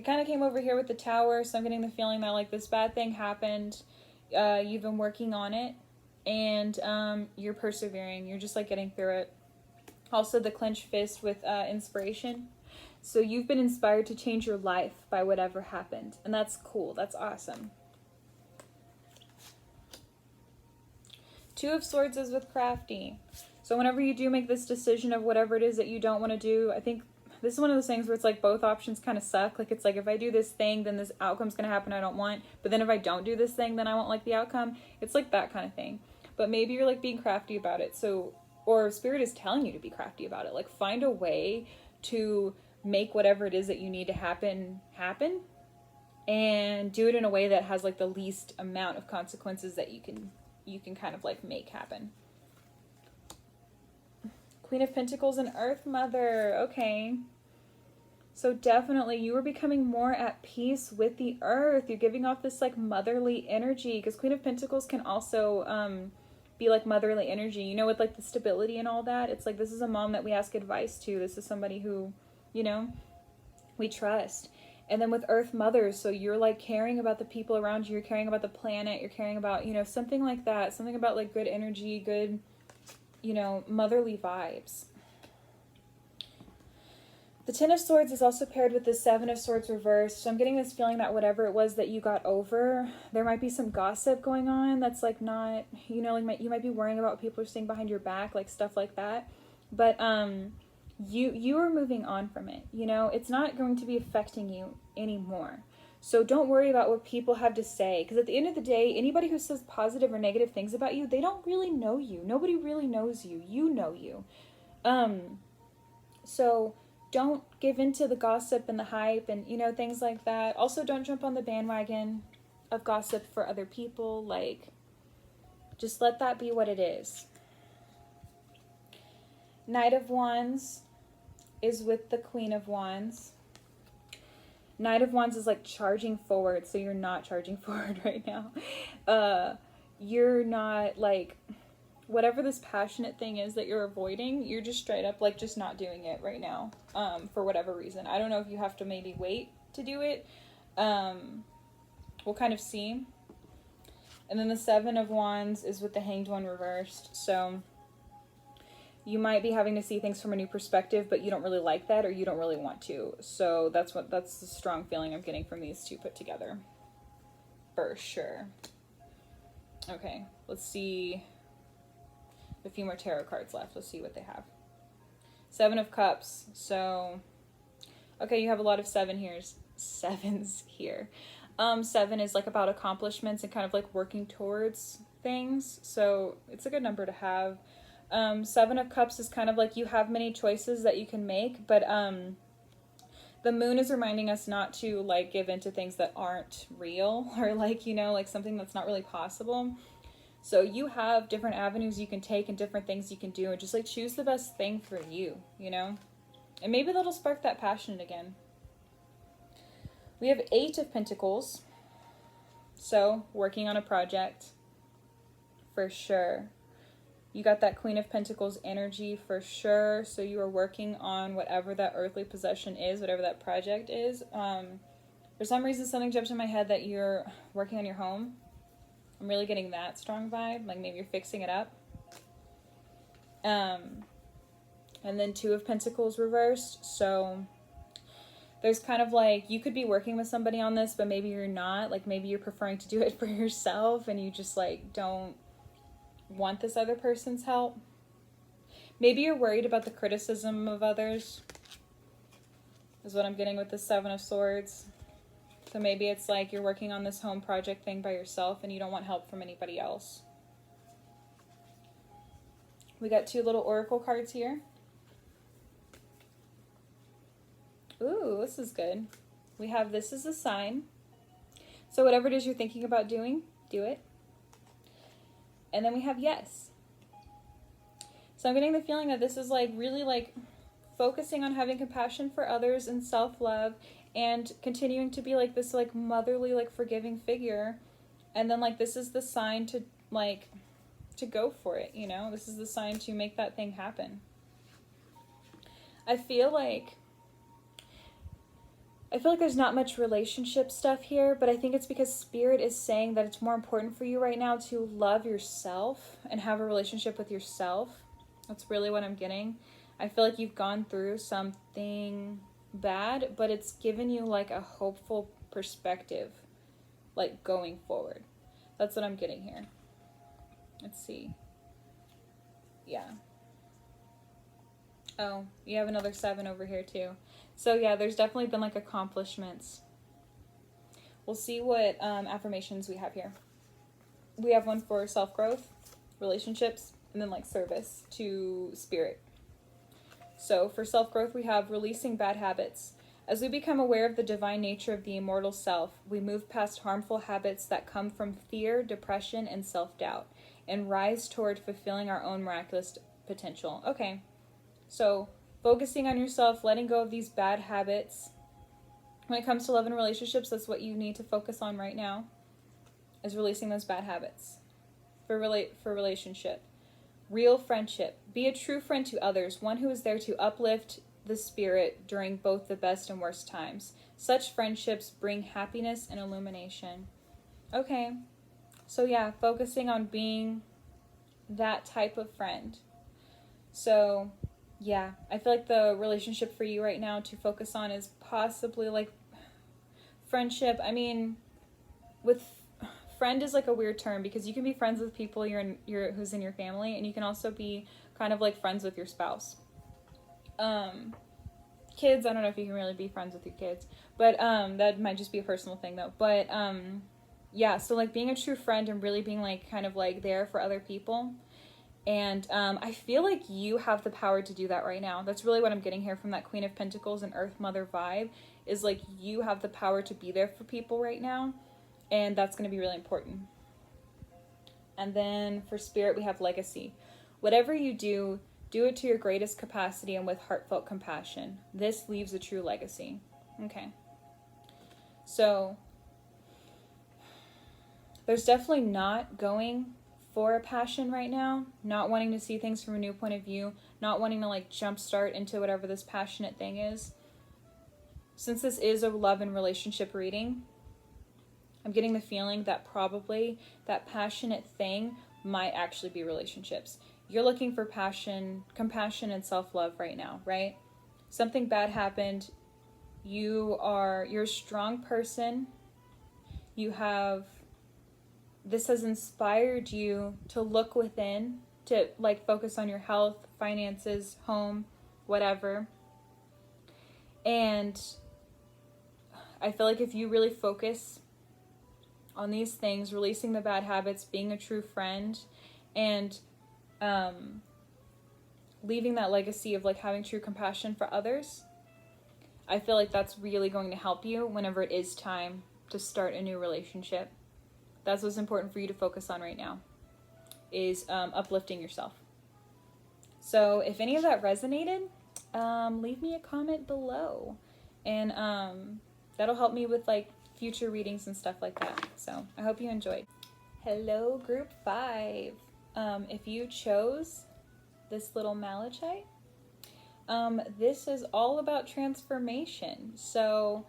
kind of came over here with the tower, so I'm getting the feeling that like this bad thing happened. You've been working on it, and you're persevering. You're just like getting through it. Also, the clenched fist with inspiration. So you've been inspired to change your life by whatever happened. And that's cool. That's awesome. Two of Swords is with crafty. So whenever you do make this decision of whatever it is that you don't want to do, I think this is one of those things where it's like both options kind of suck. Like, it's like, if I do this thing, then this outcome's going to happen I don't want. But then if I don't do this thing, then I won't like the outcome. It's like that kind of thing. But maybe you're like being crafty about it. So, or Spirit is telling you to be crafty about it. Like, find a way to make whatever it is that you need to happen, and do it in a way that has like the least amount of consequences that you can kind of like make happen. Queen of Pentacles and Earth Mother. Okay. So definitely you are becoming more at peace with the earth. You're giving off this like motherly energy, because Queen of Pentacles can also be like motherly energy, you know, with like the stability and all that. It's like, this is a mom that we ask advice to. This is somebody who, you know, we trust. And then with Earth Mother, so you're like caring about the people around you, you're caring about the planet, you're caring about, you know, something like that, something about like good energy, good, you know, motherly vibes. The Ten of Swords is also paired with the Seven of Swords reversed. So I'm getting this feeling that whatever it was that you got over, there might be some gossip going on that's like not, you know, like you might be worrying about what people are saying behind your back, like stuff like that. But you are moving on from it. You know, it's not going to be affecting you anymore. So don't worry about what people have to say, because at the end of the day, anybody who says positive or negative things about you, they don't really know you. Nobody really knows you. You know you. So don't give in to the gossip and the hype and, you know, things like that. Also, don't jump on the bandwagon of gossip for other people. Like, just let that be what it is. Knight of Wands is with the Queen of Wands. Knight of Wands is like charging forward, so you're not charging forward right now. You're not like, whatever this passionate thing is that you're avoiding, you're just straight up like just not doing it right now, for whatever reason. I don't know if you have to maybe wait to do it. We'll kind of see. And then the Seven of Wands is with the Hanged One reversed, so you might be having to see things from a new perspective, but you don't really like that, or you don't really want to. So that's the strong feeling I'm getting from these two put together. For sure. Okay, let's see. A few more tarot cards left. Let's see what they have. Seven of Cups. So, okay, you have a lot of sevens here. Seven is like about accomplishments and kind of like working towards things. So it's a good number to have. Seven of Cups is kind of like you have many choices that you can make, but the moon is reminding us not to like give into things that aren't real, or like, you know, like something that's not really possible. So you have different avenues you can take and different things you can do, and just like choose the best thing for you, you know? And maybe that'll spark that passion again. We have Eight of Pentacles. So working on a project for sure. You got that Queen of Pentacles energy for sure. So you are working on whatever that earthly possession is, whatever that project is. For some reason, something jumped in my head that you're working on your home. I'm really getting that strong vibe. Like maybe you're fixing it up. And then Two of Pentacles reversed. So there's kind of like, you could be working with somebody on this, but maybe you're not. Like maybe you're preferring to do it for yourself, and you just like don't want this other person's help. Maybe you're worried about the criticism of others, is what I'm getting with the Seven of Swords. So maybe it's like you're working on this home project thing by yourself and you don't want help from anybody else. We got two little oracle cards here. Ooh, this is good. We have This is a Sign. So whatever it is you're thinking about doing, do it. And then we have Yes. So I'm getting the feeling that this is like really like focusing on having compassion for others and self-love, and continuing to be like this like motherly, like forgiving figure. And then like this is the sign to like to go for it, you know? This is the sign to make that thing happen. I feel like there's not much relationship stuff here, but I think it's because Spirit is saying that it's more important for you right now to love yourself and have a relationship with yourself. That's really what I'm getting. I feel like you've gone through something bad, but it's given you like a hopeful perspective, like going forward. That's what I'm getting here. Let's see. Yeah. Oh, you have another 7 over here too. So yeah, there's definitely been like accomplishments. We'll see what affirmations we have here. We have one for self-growth, relationships, and then like service to spirit. So for self-growth, we have releasing bad habits. As we become aware of the divine nature of the immortal self, we move past harmful habits that come from fear, depression, and self-doubt, and rise toward fulfilling our own miraculous potential. Okay, so focusing on yourself, letting go of these bad habits. When it comes to love and relationships, that's what you need to focus on right now, is releasing those bad habits for relationship. Real friendship. Be a true friend to others, one who is there to uplift the spirit during both the best and worst times. Such friendships bring happiness and illumination. Okay, so yeah, focusing on being that type of friend. So yeah, I feel like the relationship for you right now to focus on is possibly like friendship. I mean, with friend is like a weird term because you can be friends with people who's in your family, and you can also be kind of like friends with your spouse. Kids, I don't know if you can really be friends with your kids, but that might just be a personal thing though. But yeah, so like being a true friend and really being like kind of like there for other people. And I feel like you have the power to do that right now. That's really what I'm getting here from that Queen of Pentacles and Earth Mother vibe, is like you have the power to be there for people right now. And that's going to be really important. And then for spirit, we have legacy. Whatever you do, do it to your greatest capacity and with heartfelt compassion. This leaves a true legacy. Okay. So there's definitely not going for a passion right now, not wanting to see things from a new point of view, not wanting to like jumpstart into whatever this passionate thing is. Since this is a love and relationship reading, I'm getting the feeling that probably that passionate thing might actually be relationships. You're looking for passion, compassion, and self-love right now, right? Something bad happened. You're a strong person. This has inspired you to look within, to like focus on your health, finances, home, whatever. And I feel like if you really focus on these things, releasing the bad habits, being a true friend, and leaving that legacy of like having true compassion for others, I feel like that's really going to help you whenever it is time to start a new relationship. That's what's important for you to focus on right now, is uplifting yourself. So if any of that resonated, leave me a comment below, and that'll help me with like future readings and stuff like that. So I hope you enjoyed. Hello, group 5. If you chose this little malachite, this is all about transformation. So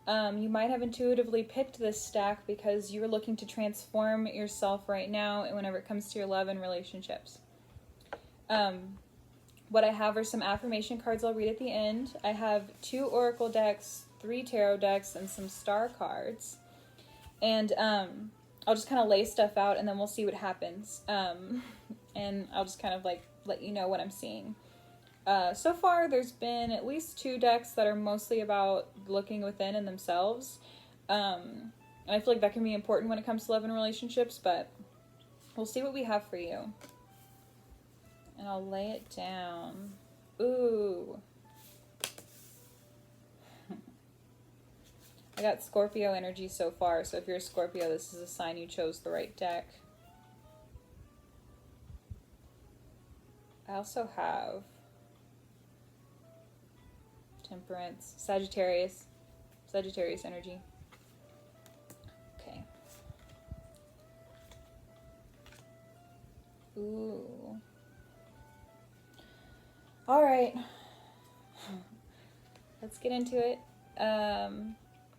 you might have intuitively picked this stack because you're looking to transform yourself right now whenever it comes to your love and relationships. What I have are some affirmation cards I'll read at the end. I have 2 oracle decks, 3 tarot decks, and some star cards. And I'll just kind of lay stuff out and then we'll see what happens. And I'll just kind of like let you know what I'm seeing. So far, there's been at least 2 decks that are mostly about looking within and themselves. And I feel like that can be important when it comes to love and relationships, but we'll see what we have for you. And I'll lay it down. Ooh. I got Scorpio energy so far, so if you're a Scorpio, this is a sign you chose the right deck. I also have Temperance, Sagittarius energy. Okay. Ooh. All right. Let's get into it.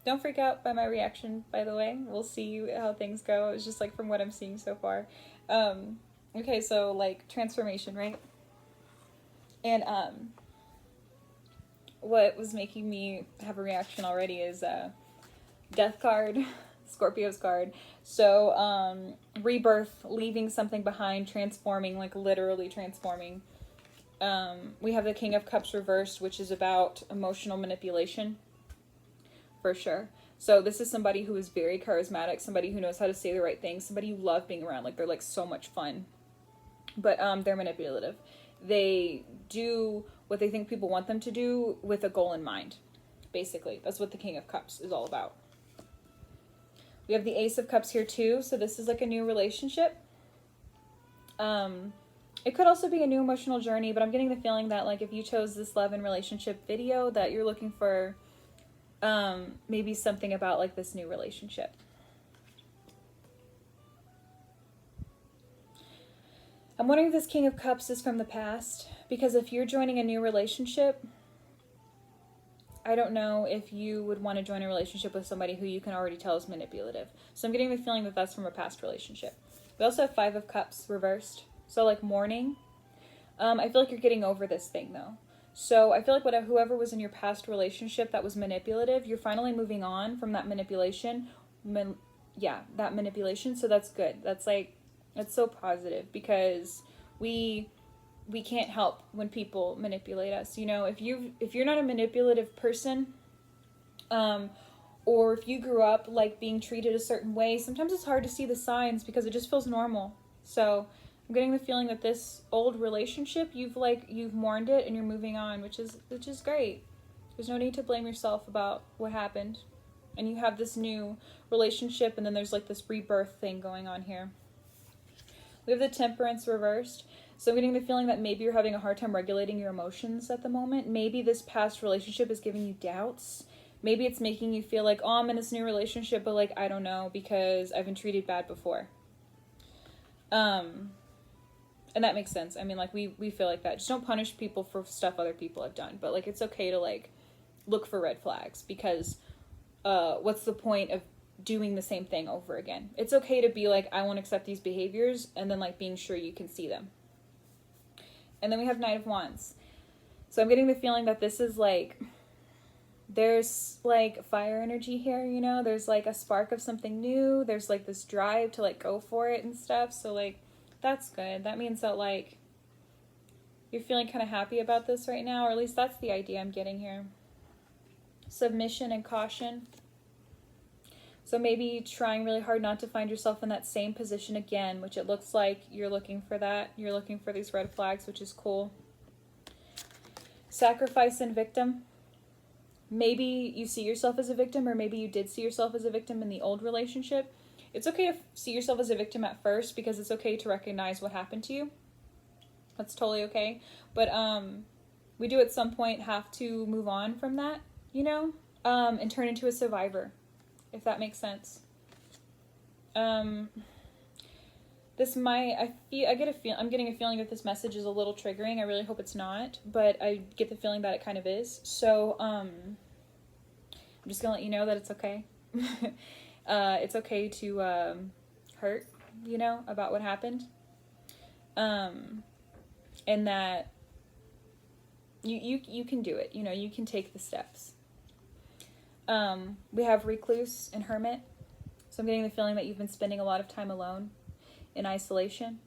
Don't freak out by my reaction, by the way. We'll see how things go. It's just like from what I'm seeing so far. Okay, so like transformation, right? And what was making me have a reaction already is Death card, Scorpio's card. So rebirth, leaving something behind, transforming, like literally transforming. We have the King of Cups reversed, which is about emotional manipulation, for sure. So this is somebody who is very charismatic, somebody who knows how to say the right things, somebody you love being around, like they're like so much fun. But they're manipulative. They do what they think people want them to do with a goal in mind. Basically, that's what the King of Cups is all about. We have the Ace of Cups here too, so this is like a new relationship. It could also be a new emotional journey, but I'm getting the feeling that like if you chose this love and relationship video, that you're looking for maybe something about like this new relationship. I'm wondering if this King of Cups is from the past, because if you're joining a new relationship, I don't know if you would want to join a relationship with somebody who you can already tell is manipulative. So I'm getting the feeling that that's from a past relationship. We also have Five of Cups reversed. So like mourning. I feel like you're getting over this thing though. So I feel like whoever was in your past relationship that was manipulative, you're finally moving on from that manipulation. That manipulation. So that's good. That's so positive, because we can't help when people manipulate us. You know, if you're not a manipulative person, or if you grew up like being treated a certain way, sometimes it's hard to see the signs because it just feels normal. So I'm getting the feeling that this old relationship, you've mourned it and you're moving on, which is great. There's no need to blame yourself about what happened. And you have this new relationship, and then there's like this rebirth thing going on here. We have the Temperance reversed. So I'm getting the feeling that maybe you're having a hard time regulating your emotions at the moment. Maybe this past relationship is giving you doubts. Maybe it's making you feel like, oh, I'm in this new relationship, but like, I don't know, because I've been treated bad before. And that makes sense. I mean, like, we feel like that. Just don't punish people for stuff other people have done. But, like, it's okay to, like, look for red flags, because what's the point of doing the same thing over again? It's okay to be like, I won't accept these behaviors, and then, like, being sure you can see them. And then we have Knight of Wands. So I'm getting the feeling that this is, like, there's, like, fire energy here, you know? There's, like, a spark of something new. There's, like, this drive to, like, go for it and stuff. So, like, that's good. That means that, like, you're feeling kind of happy about this right now, or at least that's the idea I'm getting here. Submission and caution. So maybe trying really hard not to find yourself in that same position again, which it looks like you're looking for that. You're looking for these red flags, which is cool. Sacrifice and victim. Maybe you see yourself as a victim, or maybe you did see yourself as a victim in the old relationship. It's okay to see yourself as a victim at first, because it's okay to recognize what happened to you. That's totally okay. But we do at some point have to move on from that, you know, and turn into a survivor, if that makes sense. This might, I'm getting a feeling that this message is a little triggering. I really hope it's not, but I get the feeling that it kind of is. So I'm just gonna let you know that it's okay. It's okay to hurt, you know, about what happened. And that you can do it, you know, you can take the steps. We have Recluse and Hermit. So I'm getting the feeling that you've been spending a lot of time alone, in isolation.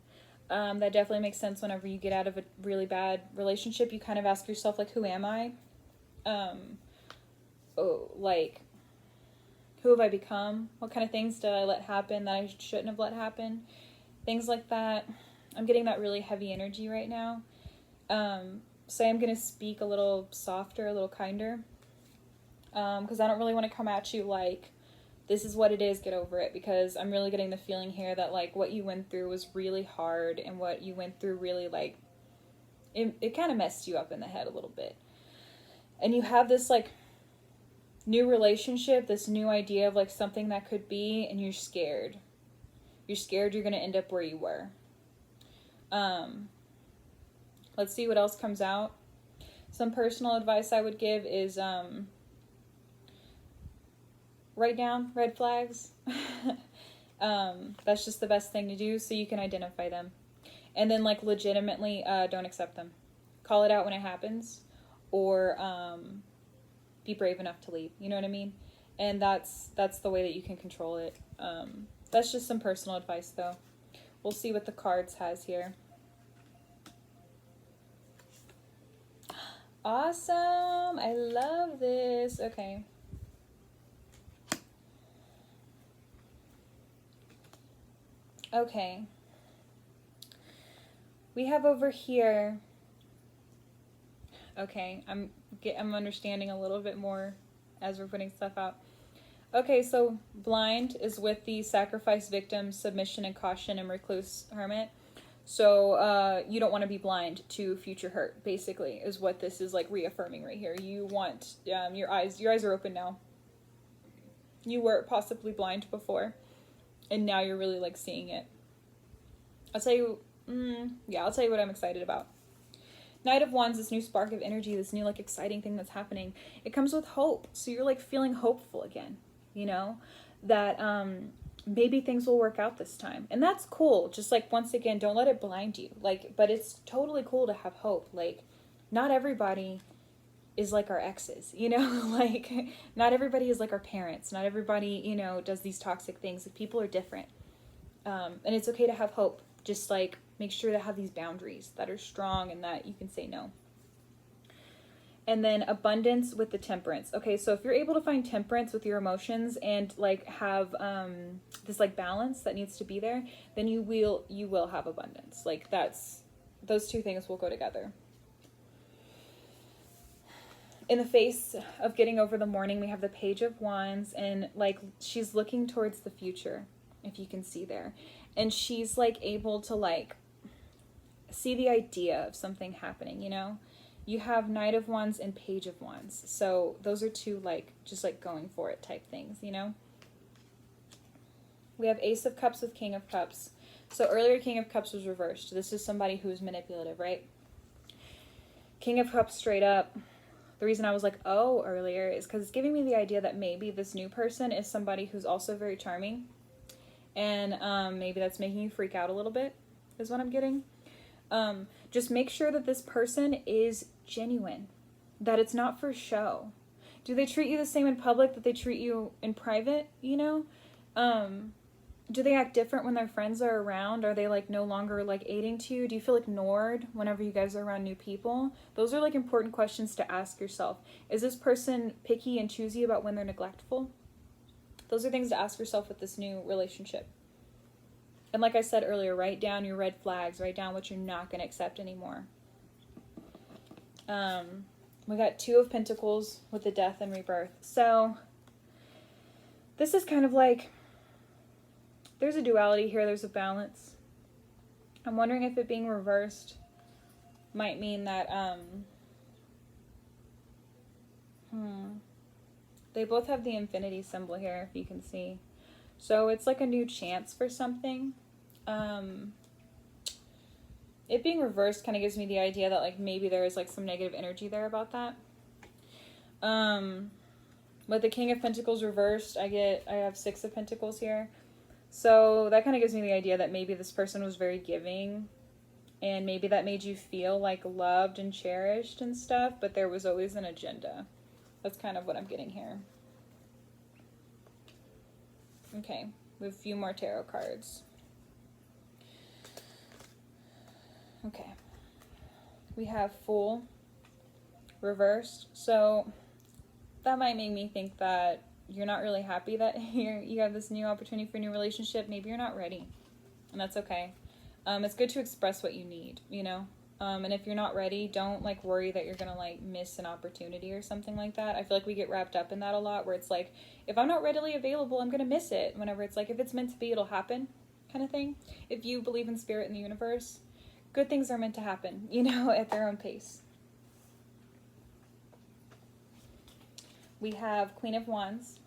That definitely makes sense. Whenever you get out of a really bad relationship, you kind of ask yourself, like, who am I? Who have I become? What kind of things did I let happen that I shouldn't have let happen? Things like that. I'm getting that really heavy energy right now. So I'm going to speak a little softer, a little kinder. Because I don't really want to come at you like, this is what it is, get over it. Because I'm really getting the feeling here that, like, what you went through was really hard. And what you went through really, like, it kind of messed you up in the head a little bit. And you have this, like, new relationship, this new idea of, like, something that could be, and you're scared. You're scared you're going to end up where you were. Let's see what else comes out. Some personal advice I would give is, write down red flags. That's just the best thing to do, so you can identify them. And then, like, legitimately, don't accept them. Call it out when it happens. or be brave enough to leave. You know what I mean? And that's the way that you can control it. That's just some personal advice, though. We'll see what the cards has here. Awesome! I love this. Okay. Okay. We have over here. Okay, I'm understanding a little bit more as we're putting stuff out. Okay, so blind is with the sacrifice, victim, submission, and caution, and recluse, hermit. So you don't want to be blind to future hurt, basically, is what this is like reaffirming right here. You want your eyes are open now. You were possibly blind before, and now you're really like seeing it. I'll tell you what I'm excited about. Knight of Wands, this new spark of energy, this new like exciting thing that's happening. It comes with hope. So you're like feeling hopeful again, you know, that maybe things will work out this time. And that's cool. Just like, once again, don't let it blind you. Like, but it's totally cool to have hope. Like, not everybody is like our exes, you know, like not everybody is like our parents. Not everybody, you know, does these toxic things. Like, people are different. And it's okay to have hope. Just like, make sure to have these boundaries that are strong and that you can say no. And then abundance with the temperance. Okay, so if you're able to find temperance with your emotions and like have this like balance that needs to be there, then you will have abundance. Like, those two things will go together. In the face of getting over the mourning, we have the Page of Wands, and like she's looking towards the future, if you can see there. And she's like able to like see the idea of something happening, you know? You have Knight of Wands and Page of Wands. So those are two like just like going for it type things, you know? We have Ace of Cups with King of Cups. So earlier King of Cups was reversed. This is somebody who is manipulative, right? King of Cups straight up. The reason I was like, oh, earlier is because it's giving me the idea that maybe this new person is somebody who's also very charming. And maybe that's making you freak out a little bit, is what I'm getting. Just make sure that this person is genuine, that it's not for show. Do they treat you the same in public that they treat you in private, you know? Do they act different when their friends are around? Are they like no longer like aiding to you? Do you feel ignored whenever you guys are around new people? Those are like important questions to ask yourself. Is this person picky and choosy about when they're neglectful? Those are things to ask yourself with this new relationship. And like I said earlier, write down your red flags. Write down what you're not going to accept anymore. We got Two of Pentacles with the Death and Rebirth. So this is kind of like, there's a duality here. There's a balance. I'm wondering if it being reversed might mean that they both have the infinity symbol here, if you can see. So it's like a new chance for something. It being reversed kind of gives me the idea that like maybe there is like some negative energy there about that. With the King of Pentacles reversed, I have Six of Pentacles here. So that kind of gives me the idea that maybe this person was very giving, and maybe that made you feel like loved and cherished and stuff, but there was always an agenda. That's kind of what I'm getting here. Okay, we have a few more tarot cards. Okay. We have Fool reversed. So that might make me think that you're not really happy that you have this new opportunity for a new relationship. Maybe you're not ready, and that's okay. It's good to express what you need, you know? And if you're not ready, don't like worry that you're gonna like miss an opportunity or something like that. I feel like we get wrapped up in that a lot, where it's like, if I'm not readily available, I'm gonna miss it. Whenever it's like, if it's meant to be, it'll happen, kind of thing. If you believe in spirit and the universe, good things are meant to happen, you know, at their own pace. We have Queen of Wands.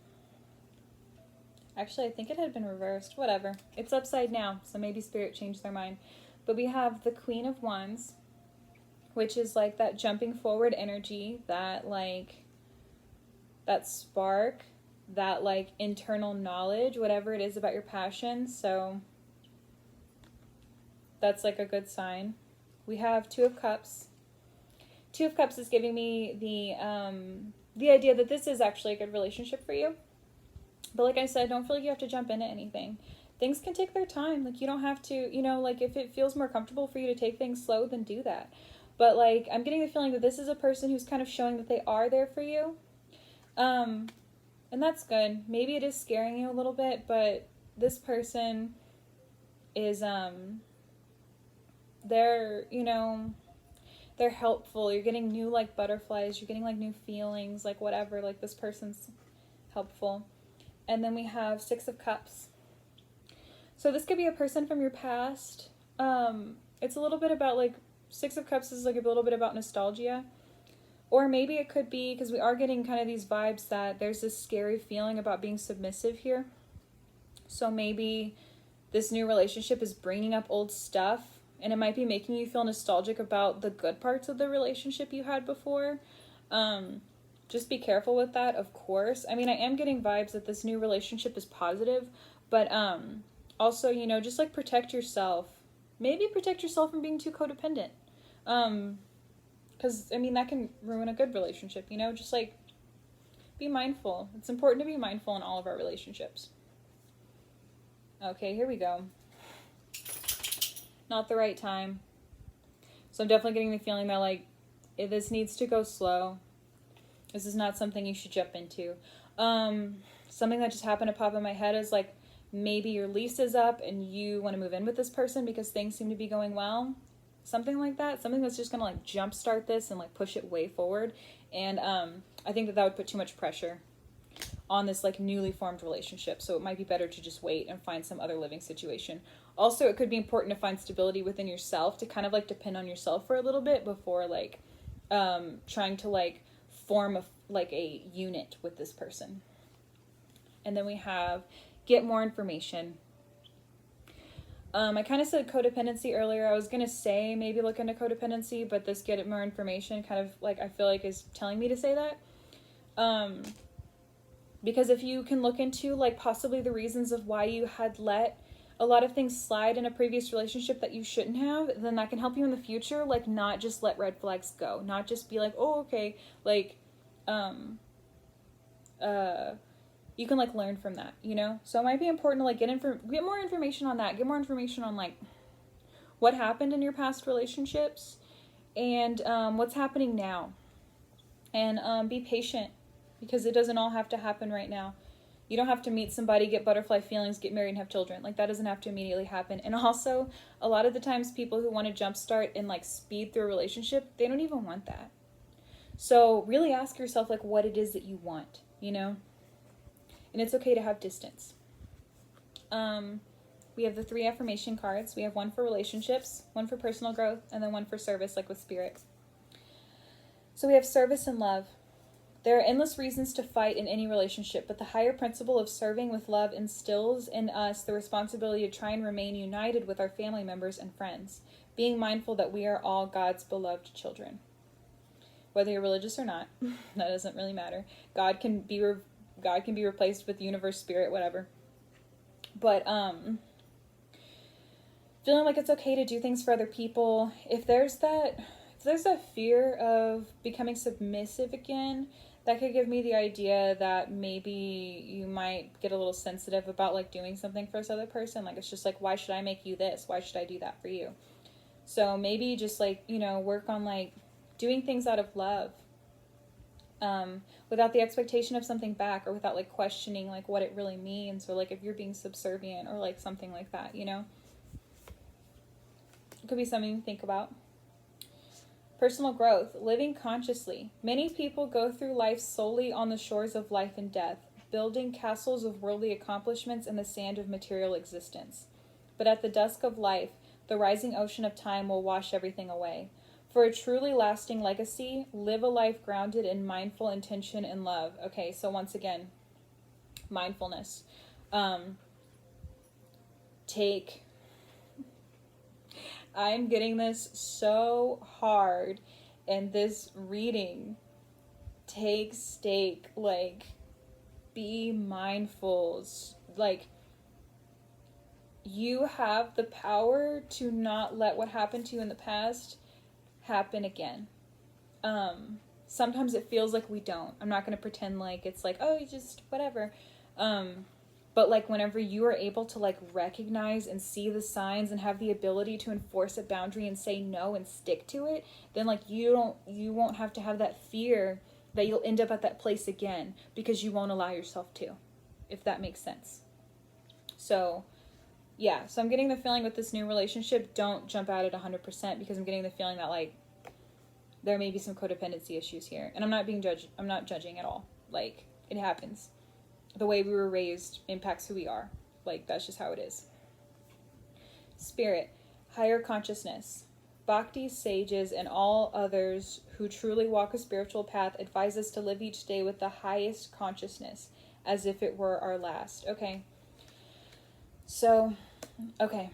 Actually, I think it had been reversed. Whatever. It's upside down, so maybe spirit changed their mind. But we have the Queen of Wands, which is like that jumping forward energy, that like, that spark, that like internal knowledge, whatever it is about your passion. So that's like a good sign. We have Two of Cups. Two of Cups is giving me the idea that this is actually a good relationship for you. But like I said, don't feel like you have to jump into anything. Things can take their time. Like, you don't have to, you know, like, if it feels more comfortable for you to take things slow, then do that. But, like, I'm getting the feeling that this is a person who's kind of showing that they are there for you. And that's good. Maybe it is scaring you a little bit, but this person is, they're, you know, they're helpful. You're getting new, like, butterflies. You're getting, like, new feelings, like, whatever. Like, this person's helpful. And then we have Six of Cups. So this could be a person from your past. It's a little bit about, like, Six of Cups is, like, a little bit about nostalgia. Or maybe it could be, because we are getting kind of these vibes that there's this scary feeling about being submissive here. So maybe this new relationship is bringing up old stuff, and it might be making you feel nostalgic about the good parts of the relationship you had before. Just be careful with that, of course. I mean, I am getting vibes that this new relationship is positive, but also, you know, just, like, protect yourself. Maybe protect yourself from being too codependent. Because, I mean, that can ruin a good relationship, you know? Just, like, be mindful. It's important to be mindful in all of our relationships. Okay, here we go. Not the right time. So I'm definitely getting the feeling that, like, this needs to go slow. This is not something you should jump into. Something that just happened to pop in my head is, like, maybe your lease is up and you want to move in with this person because things seem to be going well. Something like that. Something that's just going to, like, jumpstart this and, like, push it way forward. And I think that would put too much pressure on this, like, newly formed relationship. So it might be better to just wait and find some other living situation. Also, it could be important to find stability within yourself, to kind of, like, depend on yourself for a little bit before, like, trying to, like, form a unit with this person. And then we have get more information. I kind of said codependency earlier. I was going to say maybe look into codependency, but this get more information kind of, like, I feel like is telling me to say that. Because if you can look into, like, possibly the reasons of why you had let a lot of things slide in a previous relationship that you shouldn't have, then that can help you in the future, like, not just let red flags go. Not just be like, oh, okay, like, you can, like, learn from that, you know? So it might be important to, like, get more information on that. Get more information on, like, what happened in your past relationships and what's happening now. And be patient, because it doesn't all have to happen right now. You don't have to meet somebody, get butterfly feelings, get married, and have children. Like, that doesn't have to immediately happen. And also, a lot of the times people who want to jumpstart and, like, speed through a relationship, they don't even want that. So really ask yourself, like, what it is that you want, you know? And it's okay to have distance. We have the 3 affirmation cards. We have one for relationships, one for personal growth, and then one for service, like with spirit. So we have service and love. There are endless reasons to fight in any relationship, but the higher principle of serving with love instills in us the responsibility to try and remain united with our family members and friends, being mindful that we are all God's beloved children. Whether you're religious or not, that doesn't really matter. God can be replaced with universe, spirit, whatever. But feeling like it's okay to do things for other people. If there's that fear of becoming submissive again, that could give me the idea that maybe you might get a little sensitive about, like, doing something for this other person. Like, it's just like, why should I make you this? Why should I do that for you? So maybe just, like, you know, work on, like, doing things out of love, without the expectation of something back, or without, like, questioning, like, what it really means, or, like, if you're being subservient, or, like, something like that, you know? It could be something to think about. Personal growth, living consciously. Many people go through life solely on the shores of life and death, building castles of worldly accomplishments in the sand of material existence. But at the dusk of life, the rising ocean of time will wash everything away. For a truly lasting legacy, live a life grounded in mindful intention and love. Okay, so once again, mindfulness. I'm getting this so hard, and this reading takes stake, like, be mindful. Like, you have the power to not let what happened to you in the past happen again. Sometimes it feels like we don't. I'm not going to pretend like it's like, oh, you just whatever. But like whenever you are able to like recognize and see the signs and have the ability to enforce a boundary and say no and stick to it, then like you won't have to have that fear that you'll end up at that place again because you won't allow yourself to, if that makes sense. So yeah, so I'm getting the feeling with this new relationship, don't jump at it 100% because I'm getting the feeling that like there may be some codependency issues here. And I'm not judging at all. Like, it happens. The way we were raised impacts who we are. Like, that's just how it is. Spirit, higher consciousness. Bhakti sages and all others who truly walk a spiritual path advise us to live each day with the highest consciousness, as if it were our last. Okay. So, okay.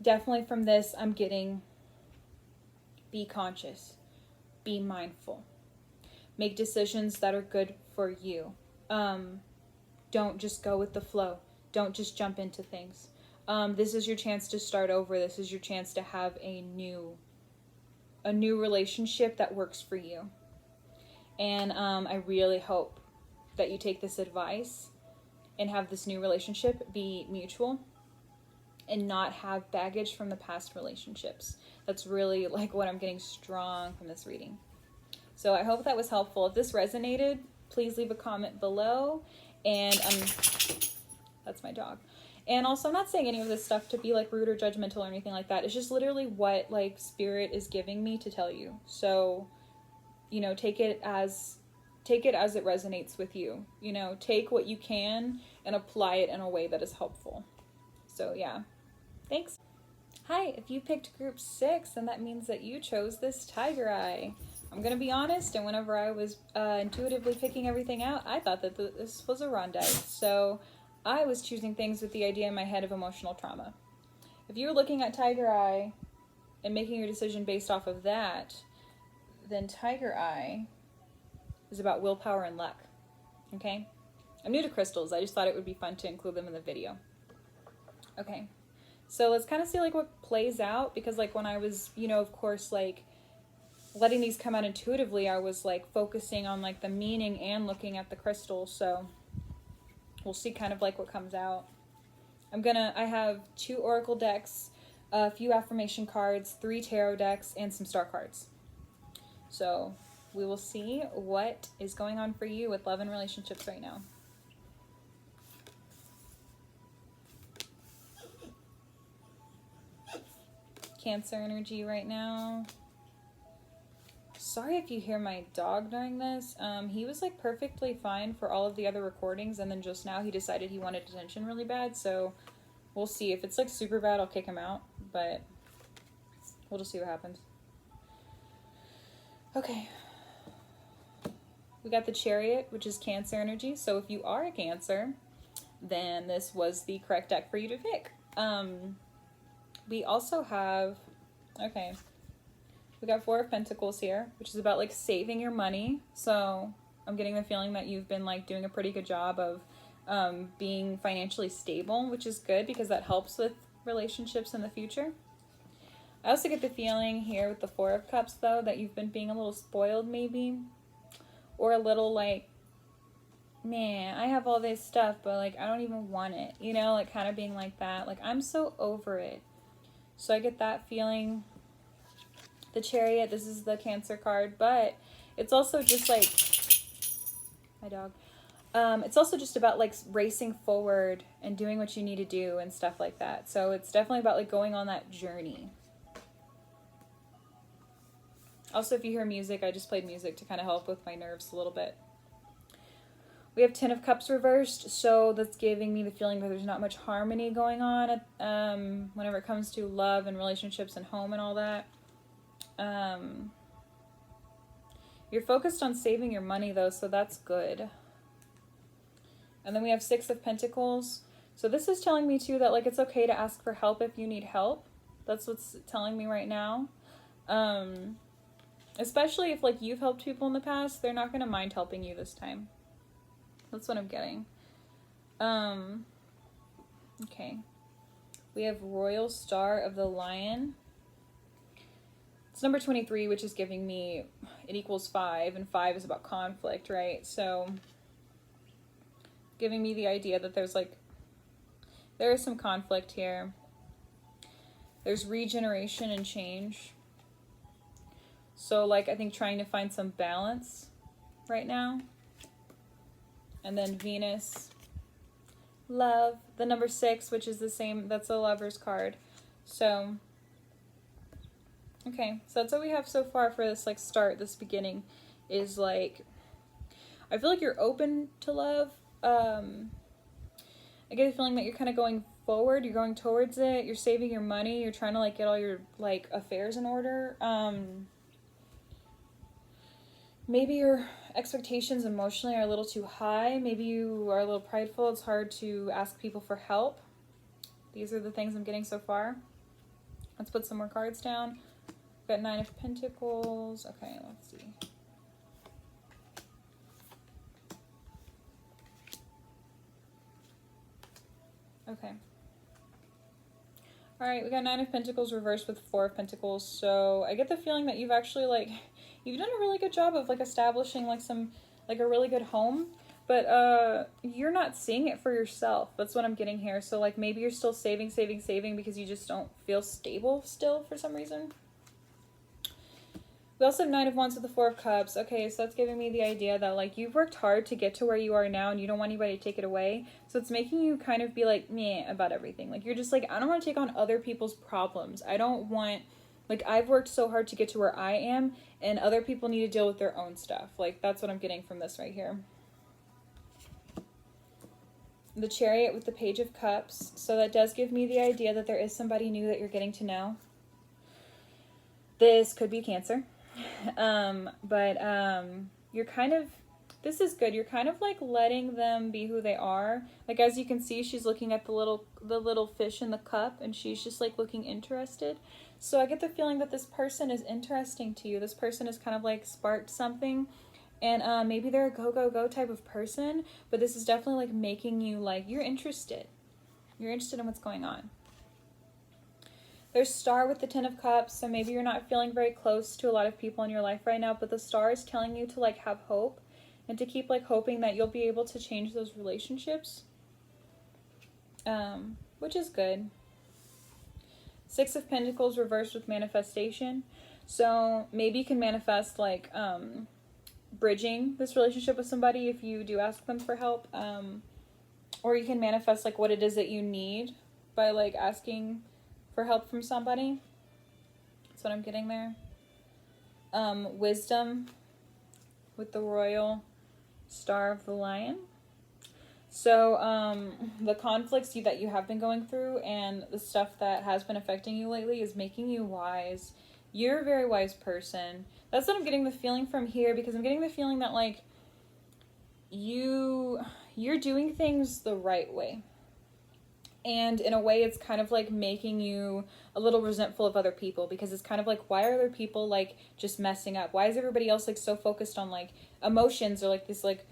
Definitely from this, I'm getting be conscious. Be mindful. Make decisions that are good for you. Don't just go with the flow. Don't just jump into things. This is your chance to start over. This is your chance to have a new relationship that works for you. And I really hope that you take this advice and have this new relationship be mutual and not have baggage from the past relationships. That's really like what I'm getting strong from this reading. So I hope that was helpful. If this resonated, please leave a comment below. And that's my dog. And also, I'm not saying any of this stuff to be like rude or judgmental or anything like that. It's just literally what like spirit is giving me to tell you. So, you know, take it as it resonates with you. You know, take what you can and apply it in a way that is helpful. So yeah, thanks. Hi, if you picked group 6, then that means that you chose this Tiger Eye. I'm going to be honest, and whenever I was intuitively picking everything out, I thought that this was a Rondite. So I was choosing things with the idea in my head of emotional trauma. If you're looking at Tiger Eye and making your decision based off of that, then Tiger Eye is about willpower and luck. Okay? I'm new to crystals. I just thought it would be fun to include them in the video. Okay. So let's kind of see like what plays out, because like when I was, you know, of course, like letting these come out intuitively, I was like focusing on like the meaning and looking at the crystal. So we'll see kind of like what comes out. I have 2 oracle decks, a few affirmation cards, 3 tarot decks, and some star cards. So we will see what is going on for you with love and relationships right now. Cancer energy right now. Sorry if you hear my dog during this. He was like perfectly fine for all of the other recordings, and then just now he decided he wanted attention really bad, so we'll see. If it's like super bad, I'll kick him out, but we'll just see what happens. Okay. We got the Chariot, which is Cancer energy, so if you are a Cancer, then this was the correct deck for you to pick. We also have, okay, we got 4 of Pentacles here, which is about like saving your money. So I'm getting the feeling that you've been like doing a pretty good job of being financially stable, which is good because that helps with relationships in the future. I also get the feeling here with the 4 of Cups though that you've been being a little spoiled maybe, or a little like, man, I have all this stuff, but like I don't even want it, you know, like kind of being like that, like I'm so over it. So I get that feeling. The Chariot, this is the Cancer card, but it's also just like, my dog, it's also just about like racing forward and doing what you need to do and stuff like that. So it's definitely about like going on that journey. Also, if you hear music, I just played music to kind of help with my nerves a little bit. We have 10 of Cups reversed, so that's giving me the feeling that there's not much harmony going on whenever it comes to love and relationships and home and all that. You're focused on saving your money though, so that's good. And then we have 6 of Pentacles. So this is telling me too that like it's okay to ask for help if you need help. That's what's telling me right now. Especially if like you've helped people in the past, they're not going to mind helping you this time. That's what I'm getting. Okay. We have Royal Star of the Lion. It's number 23, which is giving me, it equals 5, and 5 is about conflict, right? So giving me the idea that there's like, there is some conflict here. There's regeneration and change. So like, I think trying to find some balance right now. And then Venus, love, the number 6, which is the same, that's a Lover's card. So, okay, so that's what we have so far for this like start, this beginning, is like, I feel like you're open to love. I get a feeling that you're kind of going forward, you're going towards it, you're saving your money, you're trying to like get all your like affairs in order. Maybe your expectations emotionally are a little too high. Maybe you are a little prideful. It's hard to ask people for help. These are the things I'm getting so far. Let's put some more cards down. We've got 9 of Pentacles. Okay, let's see. Okay. Alright, we got 9 of Pentacles reversed with 4 of Pentacles. So I get the feeling that you've actually like, you've done a really good job of like establishing like some, like a really good home. But you're not seeing it for yourself. That's what I'm getting here. So like maybe you're still saving because you just don't feel stable still for some reason. We also have 9 of Wands with the 4 of Cups. Okay, so that's giving me the idea that like you've worked hard to get to where you are now and you don't want anybody to take it away. So it's making you kind of be like meh about everything. Like you're just like, I don't want to take on other people's problems. I don't want, like I've worked so hard to get to where I am and other people need to deal with their own stuff. Like that's what I'm getting from this right here. The Chariot with the Page of Cups. So that does give me the idea that there is somebody new that you're getting to know. This could be Cancer. You're kind of, this is good. You're kind of like letting them be who they are. Like as you can see, she's looking at the little fish in the cup and she's just like looking interested. So I get the feeling that this person is interesting to you. This person has kind of like sparked something. And maybe they're a go, go, go type of person, but this is definitely like making you like, you're interested. You're interested in what's going on. There's Star with the 10 of Cups, so maybe you're not feeling very close to a lot of people in your life right now, but the Star is telling you to like have hope and to keep like hoping that you'll be able to change those relationships, which is good. 6 of Pentacles reversed with manifestation. So maybe you can manifest like, bridging this relationship with somebody if you do ask them for help, or you can manifest like what it is that you need by like asking for help from somebody. That's what I'm getting there. Wisdom with the Royal Star of the Lion. So the conflicts that you have been going through and the stuff that has been affecting you lately is making you wise. You're a very wise person. That's what I'm getting the feeling from here, because I'm getting the feeling that like you're doing things the right way. And in a way it's kind of like making you a little resentful of other people, because it's kind of like, why are other people like just messing up? Why is everybody else like so focused on like emotions or like this like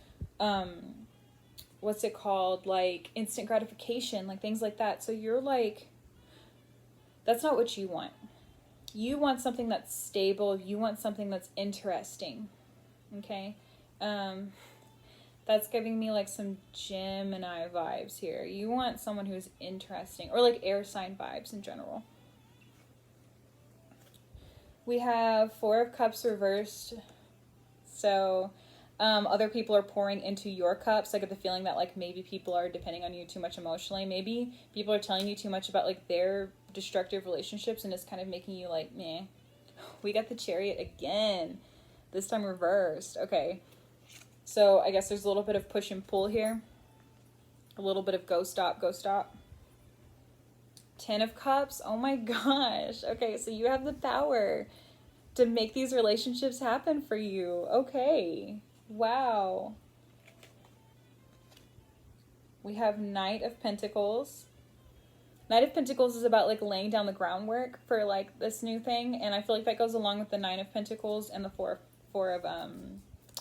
what's it called, like instant gratification, like things like that. So you're like, that's not what you want. You want something that's stable. You want something that's interesting. Okay? That's giving me like some Gemini vibes here. You want someone who's interesting, or like air sign vibes in general. We have 4 of Cups reversed. So other people are pouring into your cups. I get the feeling that like maybe people are depending on you too much emotionally. Maybe people are telling you too much about like their destructive relationships and it's kind of making you like, meh. We got the Chariot again. This time reversed. Okay. So I guess there's a little bit of push and pull here. A little bit of go stop, go stop. 10 of Cups. Oh my gosh. Okay, so you have the power to make these relationships happen for you. Okay. Wow. We have Knight of Pentacles. Knight of Pentacles is about like laying down the groundwork for like this new thing, and I feel like that goes along with the 9 of Pentacles and the 4 of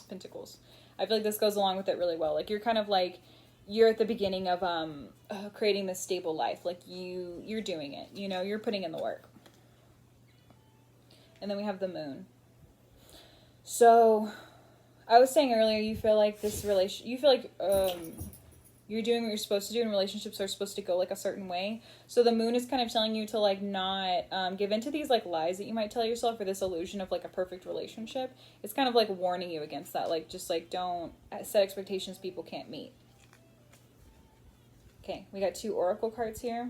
Pentacles. I feel like this goes along with it really well. Like you're kind of like, you're at the beginning of creating this stable life. Like you're doing it, you know, you're putting in the work. And then we have the moon. So I was saying earlier, you feel like you're doing what you're supposed to do, and relationships are supposed to go like a certain way. So the moon is kind of telling you to like not give into these like lies that you might tell yourself, or this illusion of like a perfect relationship. It's kind of like warning you against that. Like, just like don't set expectations people can't meet. Okay, we got 2 oracle cards here.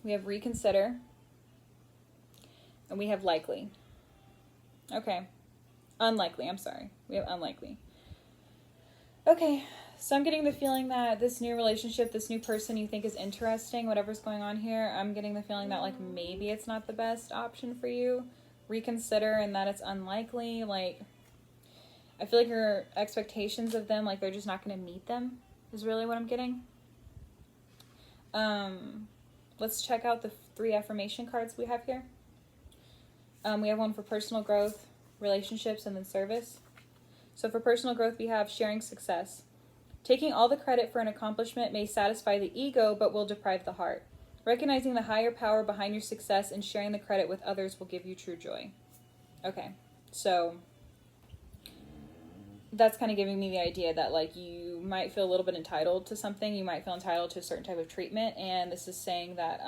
We have reconsider, and we have likely. Okay, unlikely, I'm sorry. We have unlikely. Okay, so I'm getting the feeling that this new relationship, this new person you think is interesting, whatever's going on here, I'm getting the feeling that like maybe it's not the best option for you. Reconsider, and that it's unlikely. Like, I feel like your expectations of them, like they're just not going to meet them, is really what I'm getting. Let's check out the 3 affirmation cards we have here. We have one for personal growth, relationships, and then service. So for personal growth, we have sharing success. Taking all the credit for an accomplishment may satisfy the ego, but will deprive the heart. Recognizing the higher power behind your success and sharing the credit with others will give you true joy. Okay, so that's kind of giving me the idea that like you might feel a little bit entitled to something. You might feel entitled to a certain type of treatment, and this is saying that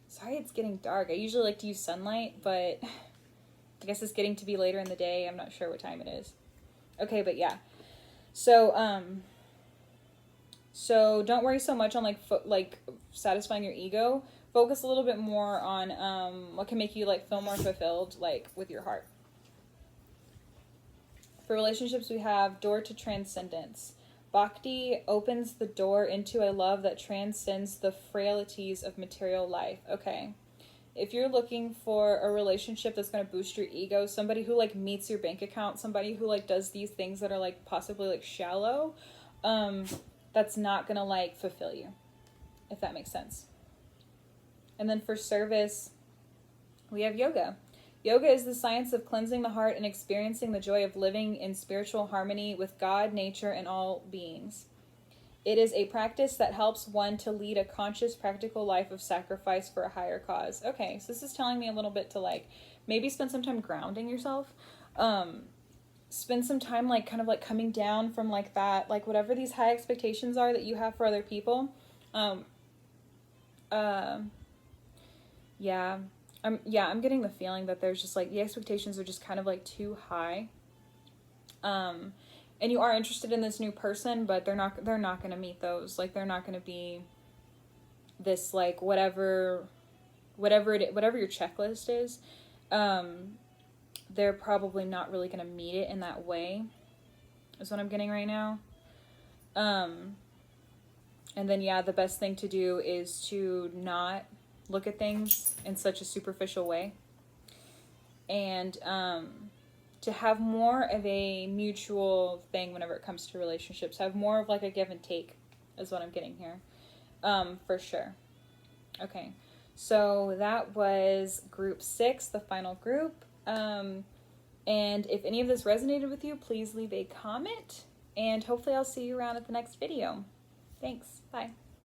sorry, it's getting dark. I usually like to use sunlight, but I guess it's getting to be later in the day. I'm not sure what time it is. Okay, but yeah. So so don't worry so much on like satisfying your ego. Focus a little bit more on what can make you like feel more fulfilled, like with your heart. For relationships, we have door to transcendence. Bhakti opens the door into a love that transcends the frailties of material life. Okay. If you're looking for a relationship that's going to boost your ego, somebody who like meets your bank account, somebody who like does these things that are like possibly like shallow, that's not going to like fulfill you, if that makes sense. And then for service, we have yoga. Yoga is the science of cleansing the heart and experiencing the joy of living in spiritual harmony with God, nature, and all beings. It is a practice that helps one to lead a conscious, practical life of sacrifice for a higher cause. Okay, so this is telling me a little bit to like maybe spend some time grounding yourself. Spend some time like kind of like coming down from like that, like whatever these high expectations are that you have for other people. Yeah. I'm getting the feeling that there's just like the expectations are just kind of like too high. And you are interested in this new person, but they're not going to meet those. Like they're not going to be this like whatever your checklist is. They're probably not really going to meet it in that way. Is what I'm getting right now. And then yeah, the best thing to do is to not look at things in such a superficial way, and to have more of a mutual thing whenever it comes to relationships. Have more of like a give and take is what I'm getting here, for sure. Okay, so that was group 6, the final group. And if any of this resonated with you, please leave a comment, and hopefully I'll see you around at the next video. Thanks. Bye.